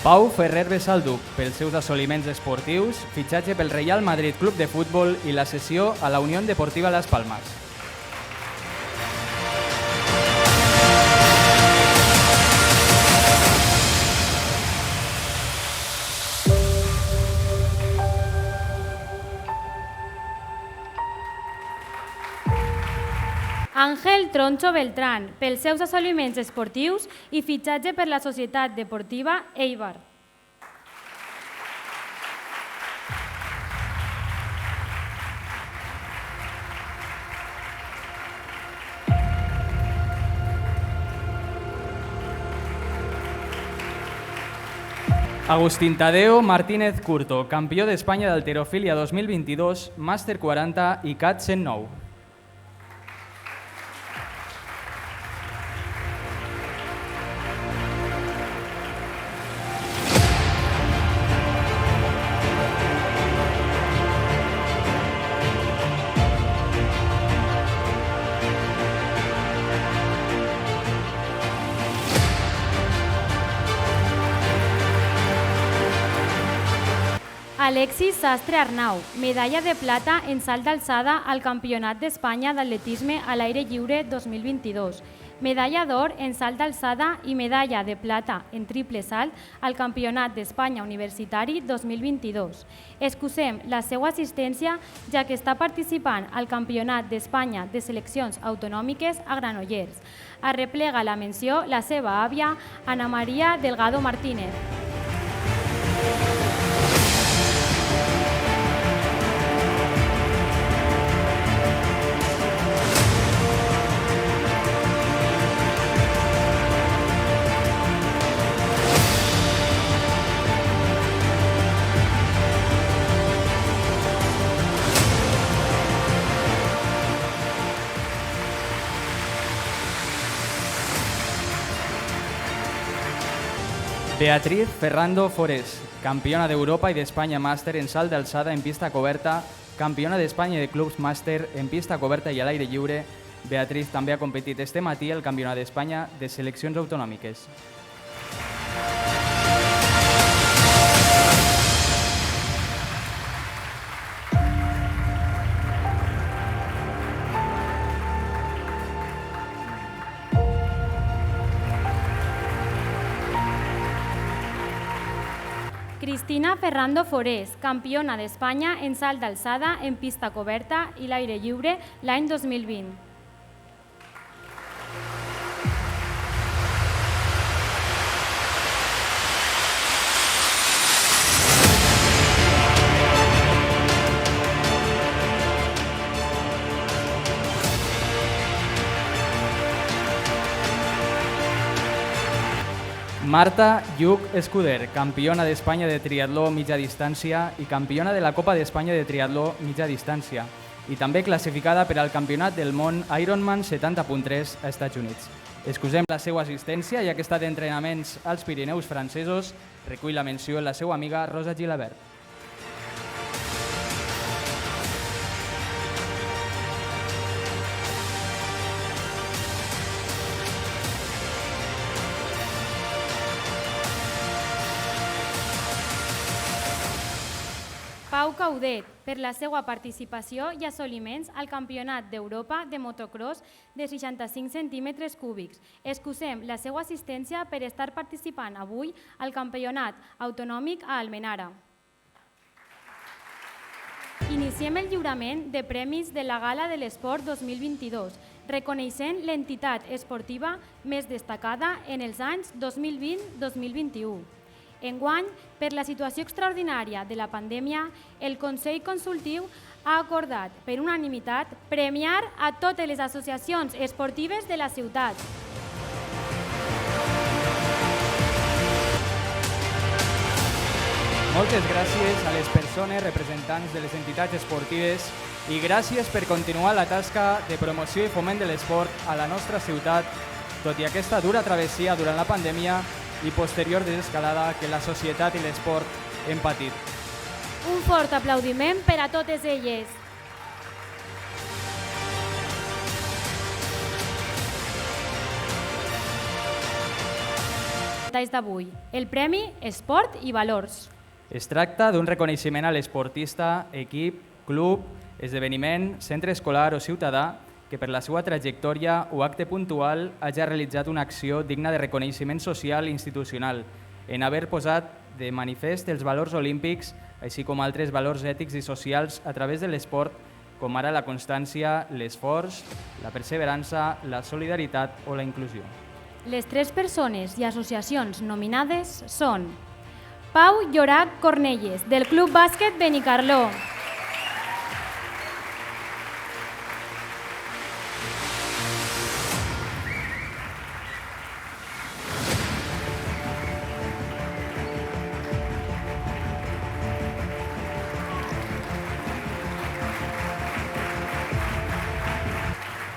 Pau Ferrer Besalduc, pels seus assoliments esportius, fitxatge pel Real Madrid Club de Futbol i la cessió a la Unión Deportiva Las Palmas. Ángel Troncho Beltrán, pels seus assoliments esportius i fitxatge per la Societat Deportiva Eibar. Agustín Tadeo Martínez Curto, campió d'Espanya d'halterofília 2022, màster 40 i CAT 109. Alexis Sastre Arnau, medalla de plata en salt d'alçada al Campionat d'Espanya d'Atletisme a l'aire lliure 2022, medalla d'or en salt d'alçada i medalla de plata en triple salt al Campionat d'Espanya Universitari 2022. Excusem la seva assistència ja que està participant al Campionat d'Espanya de Seleccions Autonòmiques a Granollers. Arreplega la menció la seva àvia Ana María Delgado Martínez. Beatriz Ferrando Forés, campiona d'Europa i d'Espanya màster en salt d'alçada en pista coberta, campiona d'Espanya de clubs màster en pista coberta i a l'aire lliure. Beatriz també ha competit este matí al Campionat d'Espanya de seleccions autonòmiques. Cristina Ferrando Forés, campiona d'Espanya en salt d'alçada en pista coberta i l'aire lliure l'any 2020. Marta Lluc Escuder, campiona d'Espanya de triatló mitja distància i campiona de la Copa d'Espanya de triatló mitja distància i també classificada per al Campionat del món Ironman 70.3 a Estats Units. Excusem la seva assistència, ja que està d'entrenaments als Pirineus francesos, recull la menció la seva amiga Rosa Gilabert. Pau Caudet, per la seva participació i assoliments al Campionat d'Europa de motocross de 65 centímetres cúbics. Excusem la seva assistència per estar participant avui al Campionat Autonòmic a Almenara. Iniciem el lliurament de premis de la Gala de l'Esport 2022, reconeixent l'entitat esportiva més destacada en els anys 2020-2021. Enguany, per la situació extraordinària de la pandèmia, el Consell Consultiu ha acordat per unanimitat premiar a totes les associacions esportives de la ciutat. Moltes gràcies a les persones representants de les entitats esportives i gràcies per continuar la tasca de promoció i foment de l'esport a la nostra ciutat, tot i aquesta dura travessia durant la pandèmia i posterior desescalada que la societat i l'esport hem patit. Un fort aplaudiment per a totes elles. D'avui, el Premi Esport i Valors. Es tracta d'un reconeixement a l'esportista, equip, club, esdeveniment, centre escolar o ciutadà que per la seva trajectòria o acte puntual hagi realitzat una acció digna de reconeixement social i institucional en haver posat de manifest els valors olímpics, així com altres valors ètics i socials a través de l'esport, com ara la constància, l'esforç, la perseverança, la solidaritat o la inclusió. Les 3 persones i associacions nominades són Pau Llorac Cornelles, del Club Bàsquet Benicarló.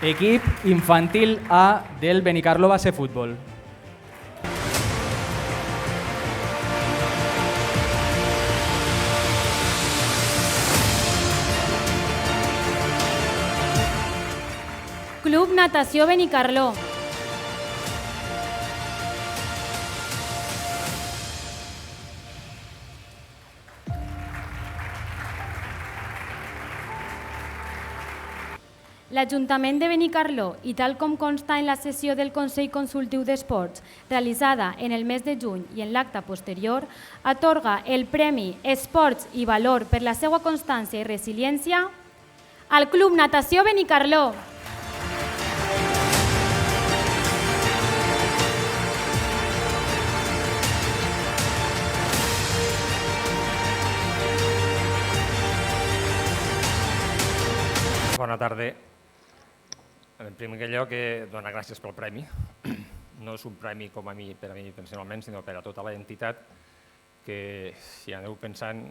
Equip infantil A del Benicarló Base Futbol. Club Natació Benicarló. L'Ajuntament de Benicarló, i tal com consta en la sessió del Consell Consultiu d'Esports realitzada en el mes de juny i en l'acte posterior, atorga el Premi Esports i Valor per la seva constància i resiliència al Club Natació Benicarló. Bona tarda. En primer lloc, donar gràcies pel premi. No és un premi per a mi personalment, sinó per a tota l'entitat que, si aneu pensant,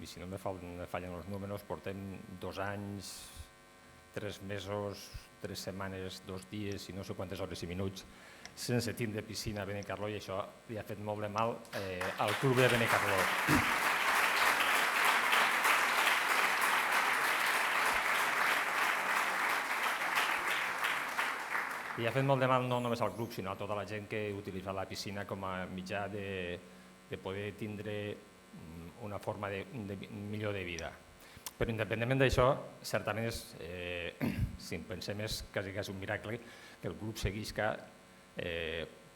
i si no me fallen els números, portem 2 anys, 3 mesos, 3 setmanes, 2 dies i no sé quantes hores i minuts sense tindre piscina a Benicarló, i això li ha fet molt de mal al club de Benicarló. I ha fet molt de mal no només al club, sinó a tota la gent que utilitza la piscina com a mitjà de poder tindre una forma millor de vida. Però independentment d'això, certament si pensem és quasi un miracle que el club seguisca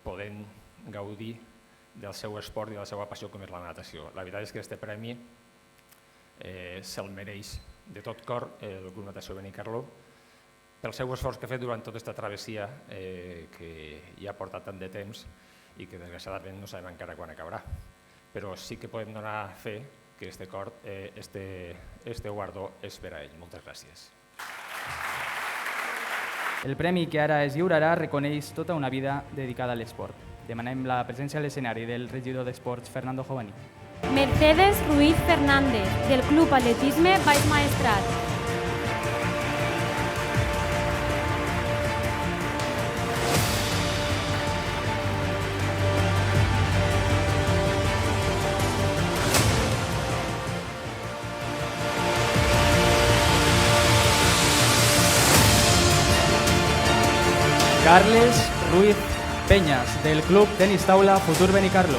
podent gaudir del seu esport i de la seva passió com és la natació. La veritat és que aquest premi se'l mereix de tot cor el Club Natació Benicarló pel seu esforç que ha fet durant tota aquesta travessia que ja ha portat tant de temps i que desgraciadament no sabem encara quan acabarà. Però sí que podem donar fe que este guardó és per a ell. Moltes gràcies. El premi que ara es lliurarà reconeix tota una vida dedicada a l'esport. Demanem la presència a l'escenari del regidor d'Esports, Fernando Jovani. Mercedes Ruiz Fernández, del Club Atletisme Baix Maestrat. Carles Ruiz Peñas, del Club Tenis Taula Futur Benicarló.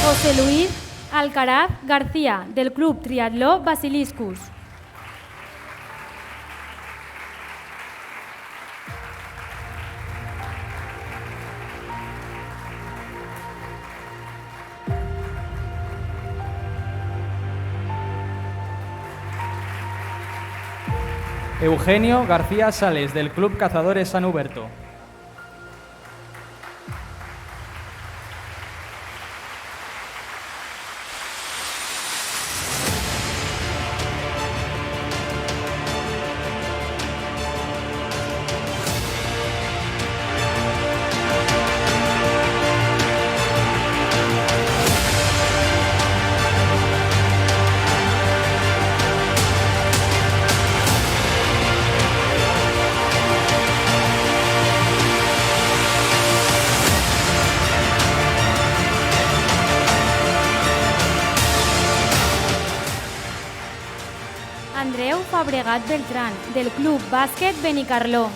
José Luis Alcaraz García, del Club Triatló Basiliscus. Eugenio García Sales, del Club Cazadores San Huberto. Andreu Fabregat Beltrán, del Club Bàsquet Benicarló.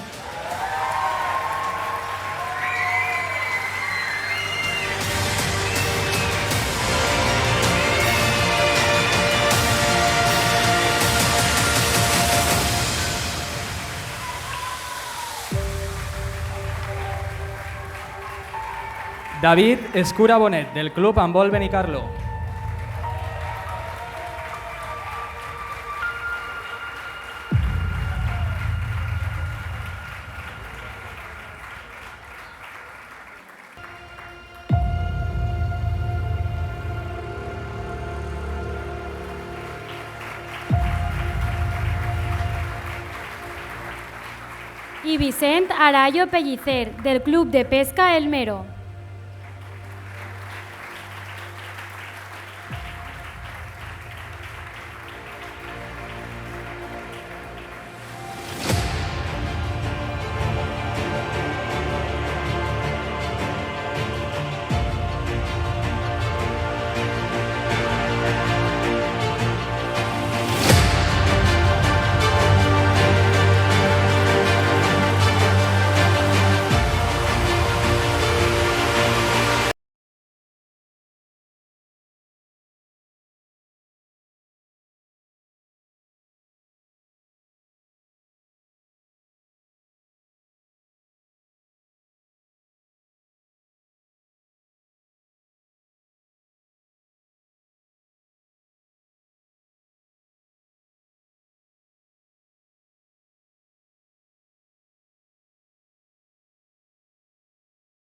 David Escura Bonet, del Club Handbol Benicarló. Y Vicent Arayo Pellicer, del Club de Pesca El Mero.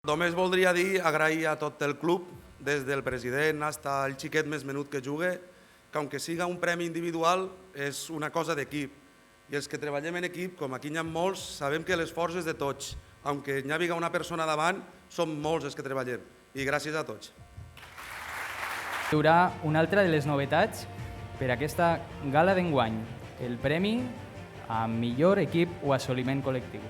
Només voldria dir, agrair a tot el club, des del president fins al xiquet més menut que juga, que aunque siga un premi individual és una cosa d'equip i els que treballem en equip, com aquí n'hi ha molts, sabem que l'esforç és de tots. Aunque n'hi hagi una persona davant, som molts els que treballem. I gràcies a tots. Hi haurà una altra de les novetats per aquesta gala d'enguany, el premi a millor equip o assoliment col·lectiu.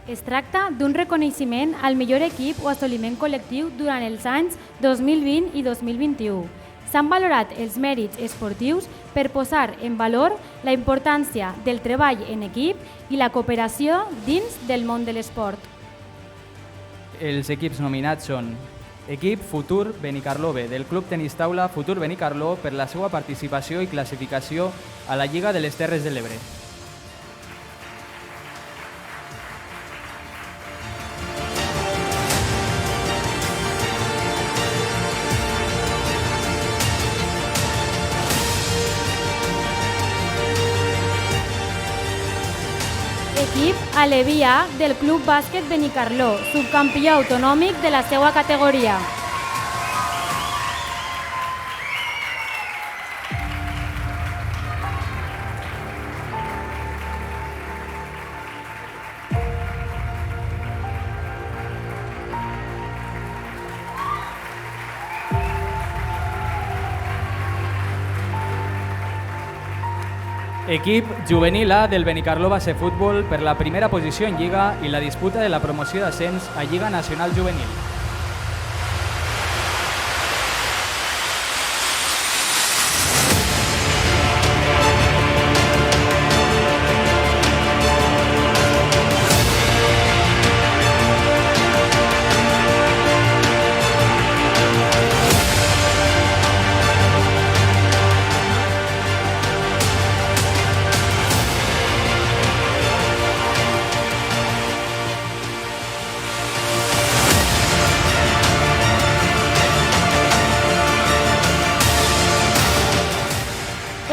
Es tracta d'un reconeixement al millor equip o assoliment col·lectiu durant els anys 2020 i 2021. S'han valorat els mèrits esportius per posar en valor la importància del treball en equip i la cooperació dins del món de l'esport. Els equips nominats són Equip Futur Benicarló B, del Club Tenis Taula Futur Benicarló per la seva participació i classificació a la Lliga de les Terres de l'Ebre. Equip Aleví A del Club Bàsquet Benicarló, subcampió autonòmic de la seva categoria. Equip juvenil A del Benicarló Base Futbol per la primera posició en Lliga i la disputa de la promoció d'ascens a Lliga Nacional Juvenil.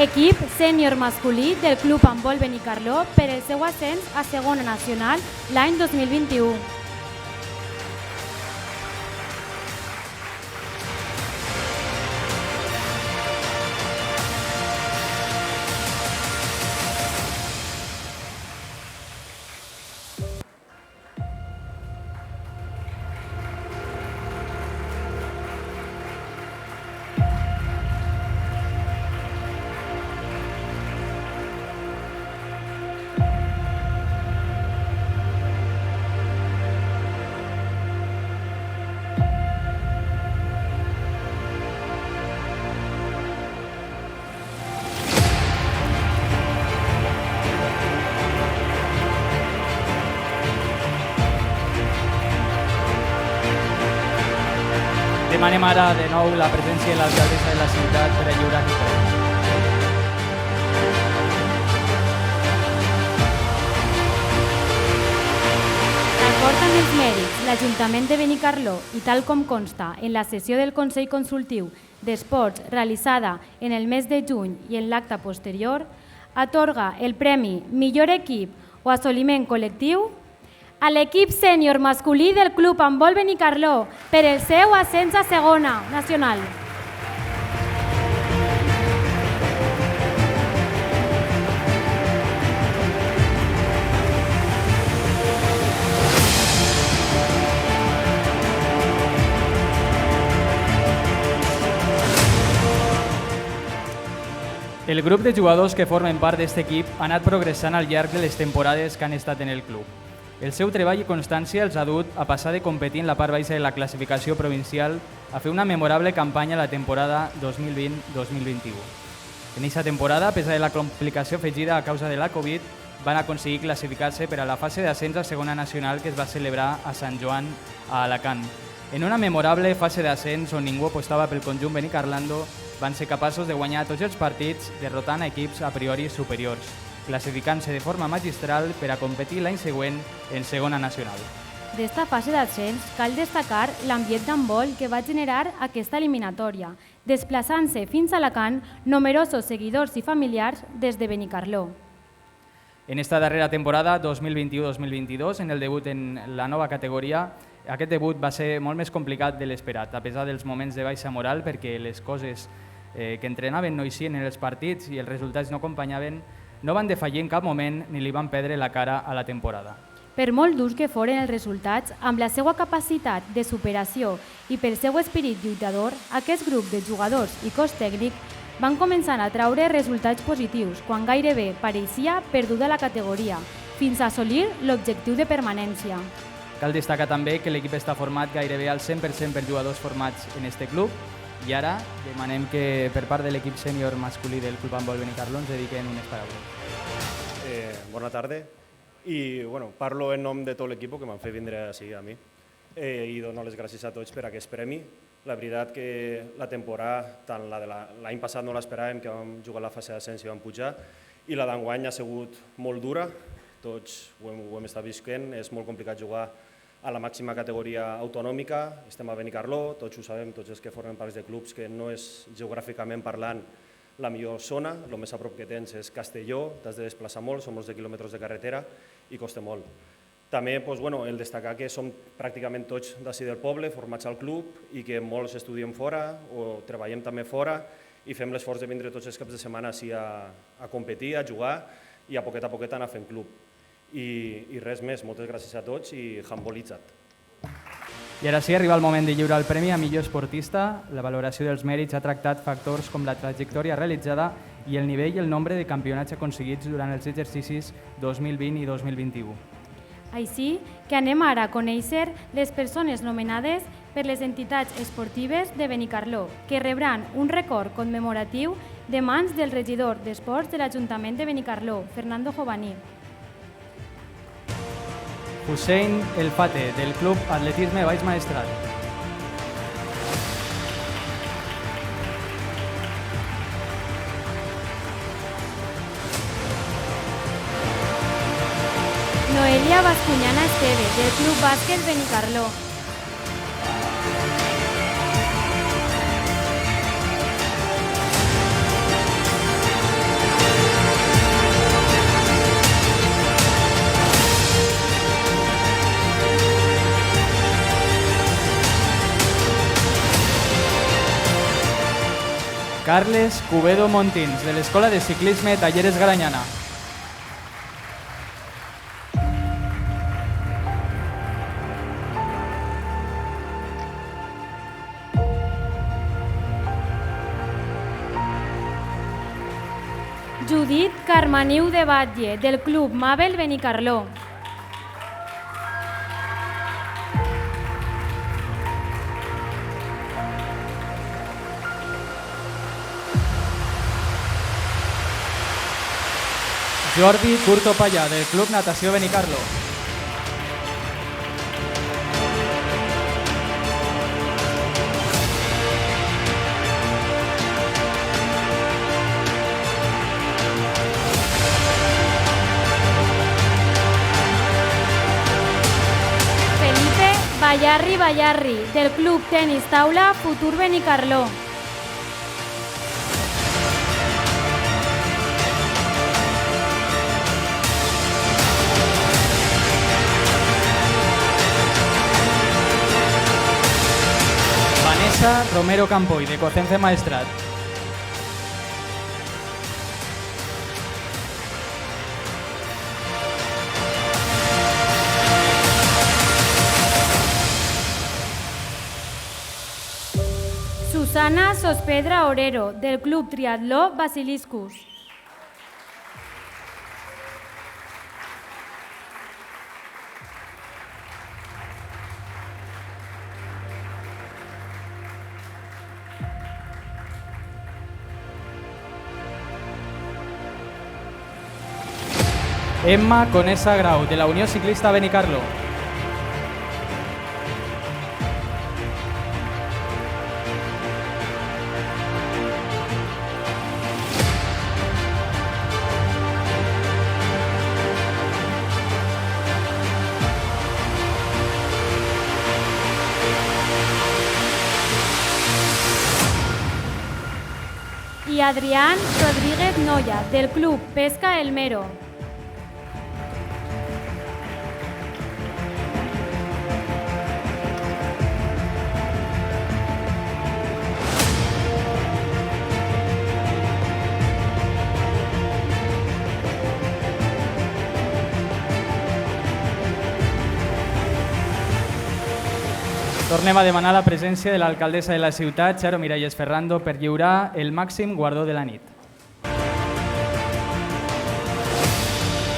Equip sènior masculí del Club Handbol Benicarló per el seu ascens a segona nacional l'any 2021. Demanem ara de nou la presència de l'alcaldessa de la ciutat per a lliurar aquest premi. D'acord amb els mèrits, l'Ajuntament de Benicarló, i tal com consta en la sessió del Consell Consultiu d'Esports realitzada en el mes de juny i en l'acte posterior, atorga el Premi Millor Equip o Assoliment Col·lectiu a l'equip sènior masculí del Club Handbol Benicarló per el seu ascens a segona nacional. El grup de jugadors que formen part d'aquest equip ha anat progressant al llarg de les temporades que han estat en el club. El seu treball i constància els ha dut a passar de competir en la part baixa de la classificació provincial a fer una memorable campanya la temporada 2020-2021. En aquesta temporada, a pesar de la complicació afegida a causa de la Covid, van aconseguir classificar-se per a la fase d'ascens a segona nacional que es va celebrar a Sant Joan, a Alacant. En una memorable fase d'ascens on ningú apostava pel conjunt benicarlando, van ser capaços de guanyar tots els partits derrotant a equips a priori superiors, classificant-se de forma magistral per a competir l'any següent en segona nacional. D'esta fase d'ascens cal destacar l'ambient d'handbol que va generar aquesta eliminatòria, desplaçant-se fins a Alacant numerosos seguidors i familiars des de Benicarló. En esta darrera temporada, 2021-2022, en el debut en la nova categoria, aquest debut va ser molt més complicat de l'esperat, a pesar dels moments de baixa moral, perquè les coses que entrenaven no eixien en els partits i els resultats no acompanyaven. no van defallir en cap moment ni li van perdre la cara a la temporada. Per molt durs que foren els resultats, amb la seva capacitat de superació i pel seu esperit lluitador, aquest grup de jugadors i cos tècnic van començar a traure resultats positius quan gairebé pareixia perduda la categoria, fins a assolir l'objectiu de permanència. Cal destacar també que l'equip està format gairebé al 100% per jugadors formats en este club i ara demanem que per part de l'equip sènior masculí del Club Handbol Benicarló ens dediquen unes paraules. Bona tarda. I bueno, parlo en nom de tot l'equip que m'han fet vindre així a mi i dono les gràcies a tots per aquest premi. La veritat que la temporada, tant la de l'any passat no l'esperàvem, que vam jugar a la fase d'ascens i vam pujar, i la d'enguany ha sigut molt dura, tots ho hem estat visquent, és molt complicat jugar a la màxima categoria autonòmica, estem a Benicarló, tots ho sabem, tots els que formen part de clubs, que no és geogràficament parlant la millor zona, el més a prop que tens és Castelló, t'has de desplaçar molt, som molts de quilòmetres de carretera i costa molt. També el destacar que som pràcticament tots d'ací del poble, formats al club i que molts estudiem fora o treballem també fora i fem l'esforç de vindre tots els caps de setmana així a competir, a jugar i a poquet anar fent club. I res més, moltes gràcies a tots i handbolitzat. I ara sí, arriba el moment de lliurar el premi a millor esportista. La valoració dels mèrits ha tractat factors com la trajectòria realitzada i el nivell i el nombre de campionats aconseguits durant els exercicis 2020 i 2021. Així que anem ara a conèixer les persones nomenades per les entitats esportives de Benicarló, que rebran un record commemoratiu de mans del regidor d'Esports de l'Ajuntament de Benicarló, Fernando Jovaní. Hussein El Fate, del Club Atletisme Baix Maestrat. Noelia Bascuñana Esteve, del Club Bàsquet Benicarló. Carles Cubedo Montins, de l'Escola de Ciclisme Talleres Garanyana. Judit Carmaniu de Batlle, del Club Mabel Benicarló. Jordi Curto Pallà, del Club Natació Benicarló. Felipe Ballarri, del Club Tenis Taula Futur Benicarló. Vanessa Romero Campoy, de Cocence Maestrat. Susana Sospedra Orero, del Club Triatló Basiliscus. Emma Conesa Grau, de la Unió Ciclista Benicarló. Y Adrián Rodríguez Noya, del Club Pesca El Mero. Tornem a demanar la presència de l'alcaldessa de la ciutat, Charo Miralles Ferrando, per lliurar el màxim guardó de la nit.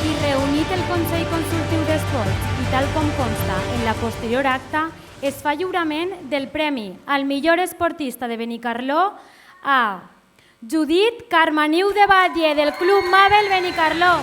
I reunit el Consell Consultiu d'Esports i tal com consta en la posterior acta, es fa lliurament del premi al millor esportista de Benicarló a Judit Carmaniu de Batlle, del Club Mabel Benicarló.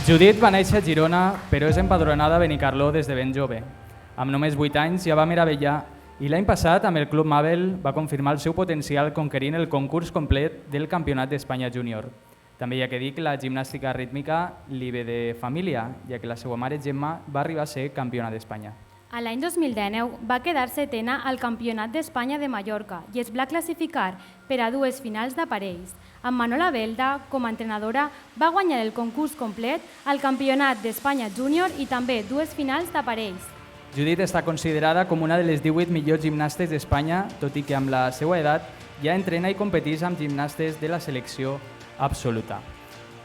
Judit va néixer a Girona, però és empadronada a Benicarló des de ben jove. Amb només 8 anys ja va meravellar i l'any passat amb el Club Mabel va confirmar el seu potencial conquerint el concurs complet del Campionat d'Espanya Júnior. També hi ha que dir que la gimnàstica rítmica li ve de família, ja que la seva mare Gemma va arribar a ser campiona d'Espanya. A l'any 2019 va quedar setena al Campionat d'Espanya de Mallorca i es va classificar per a 2 finals d'aparells. Amb Manola Belda, com a entrenadora, va guanyar el concurs complet al Campionat d'Espanya Júnior i també 2 finals d'aparells. Judit està considerada com una de les 18 millors gimnastes d'Espanya, tot i que amb la seva edat ja entrena i competeix amb gimnastes de la selecció absoluta.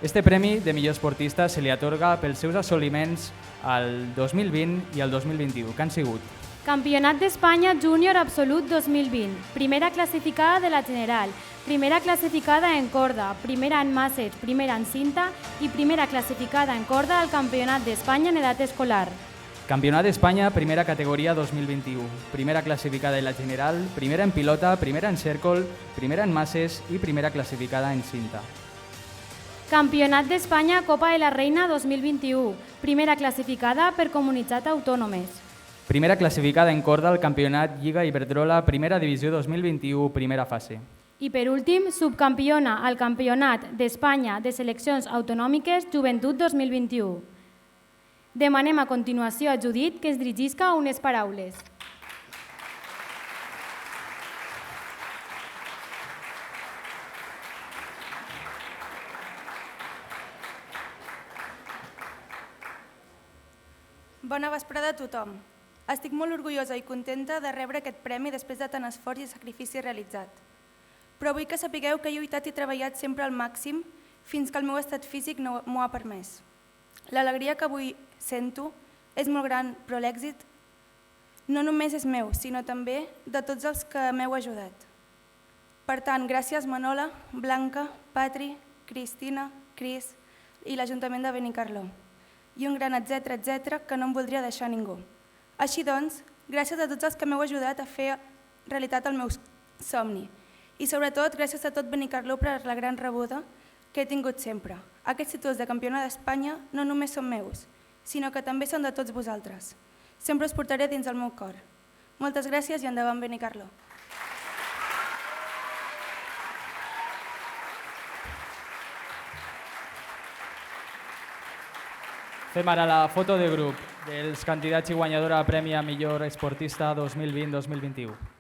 Este premi de millor esportista se li atorga pels seus assoliments al 2020 i al 2021, que han sigut Campionat d'Espanya Júnior Absolut 2020, primera classificada de la General, primera classificada en corda, primera en masses, primera en cinta i primera classificada en corda al Campionat d'Espanya en edat escolar. Campionat d'Espanya, primera categoria 2021, primera classificada en la General, primera en pilota, primera en cèrcol, primera en masses i primera classificada en cinta. Campionat d'Espanya Copa de la Reina 2021, primera classificada per comunitats autònomes. Primera classificada en corda al Campionat Lliga Iberdrola, primera divisió 2021, primera fase. I per últim, subcampiona al Campionat d'Espanya de Seleccions Autonòmiques Joventut 2021. Demanem a continuació a Judit que es dirigisca a unes paraules. Bona vesprada a tothom. Estic molt orgullosa i contenta de rebre aquest premi després de tant esforç i sacrifici realitzat. Però vull que sapigueu que he lluitat i treballat sempre al màxim fins que el meu estat físic no m'ho ha permès. L'alegria que avui sento és molt gran, però l'èxit no només és meu, sinó també de tots els que m'heu ajudat. Per tant, gràcies Manola, Blanca, Patri, Cristina, Cris i l'Ajuntament de Benicarló. I un gran etc que no em voldria deixar ningú. Així doncs, gràcies a tots els que m'heu ajudat a fer realitat el meu somni. I sobretot, gràcies a tot Benicarló per la gran rebuda que he tingut sempre. Aquests títols de campiona d'Espanya no només són meus, sinó que també són de tots vosaltres. Sempre us portaré dins el meu cor. Moltes gràcies i endavant Benicarló. Fem ara la foto de grup dels candidats i guanyadora a Premi a Millor Esportista 2020-2021.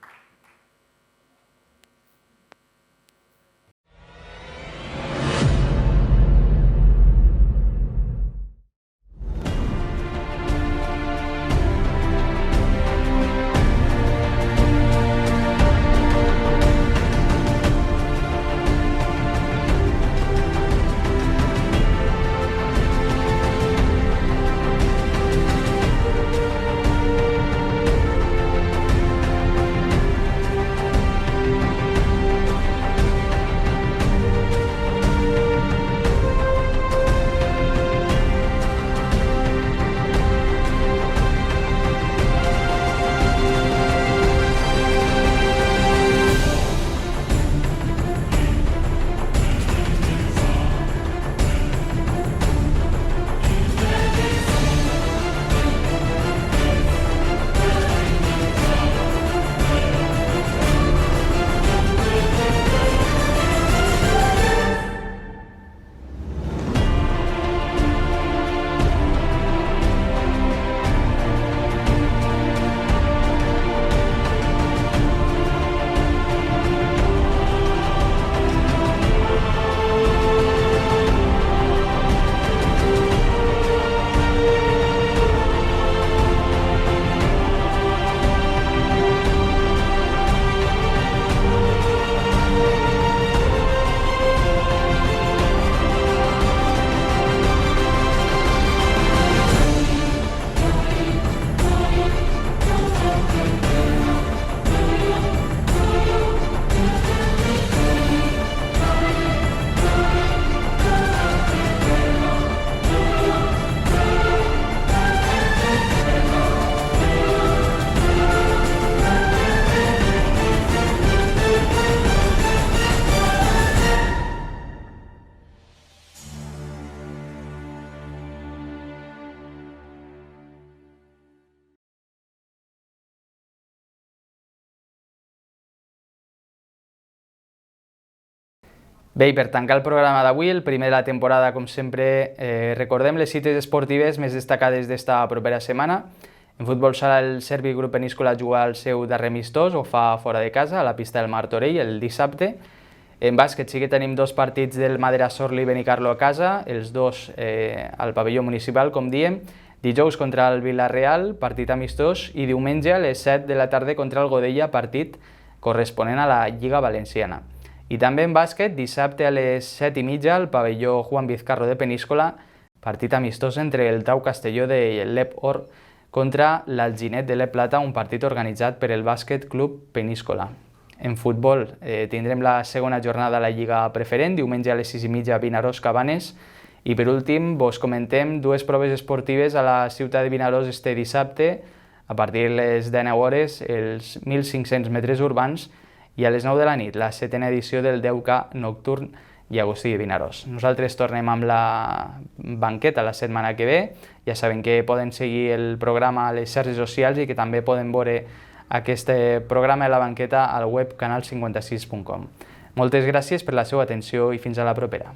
Bé, i per tancar el programa d'avui, el primer de la temporada, com sempre, recordem les cites esportives més destacades d'esta propera setmana. En futbol sala, el Servi Grup Peníscola juga el seu darrer amistós, ho fa fora de casa, a la pista del Martorell, el dissabte. En bàsquet sí que tenim 2 partits del Madera Sorli i Benicarló a casa, els 2 al pavelló municipal, com diem. Dijous contra el Vila-real, partit amistós, i diumenge a les 7 de la tarda contra el Godella, partit corresponent a la Lliga Valenciana. I també en bàsquet, dissabte a les 7:30 al pavelló Juan Vizcarro de Peníscola, partit amistós entre el Tau Castelló de l'Ep Or contra l'Alginet de l'Ep Plata, un partit organitzat per el Bàsquet Club Peníscola. En futbol tindrem la segona jornada a la Lliga Preferent, diumenge a les 6:30 Vinaròs-Cabanes, i per últim vos comentem 2 proves esportives a la ciutat de Vinaròs este dissabte, a partir de les 19 hores, els 1.500 metres urbans, i a les 9 de la nit, la 7ª edició del 10K nocturn Llagostí de Vinaròs. Nosaltres tornem amb la banqueta la setmana que ve. Ja saben que poden seguir el programa a les xarxes socials i que també poden veure aquest programa de la banqueta al web canal56.com. Moltes gràcies per la seva atenció i fins a la propera.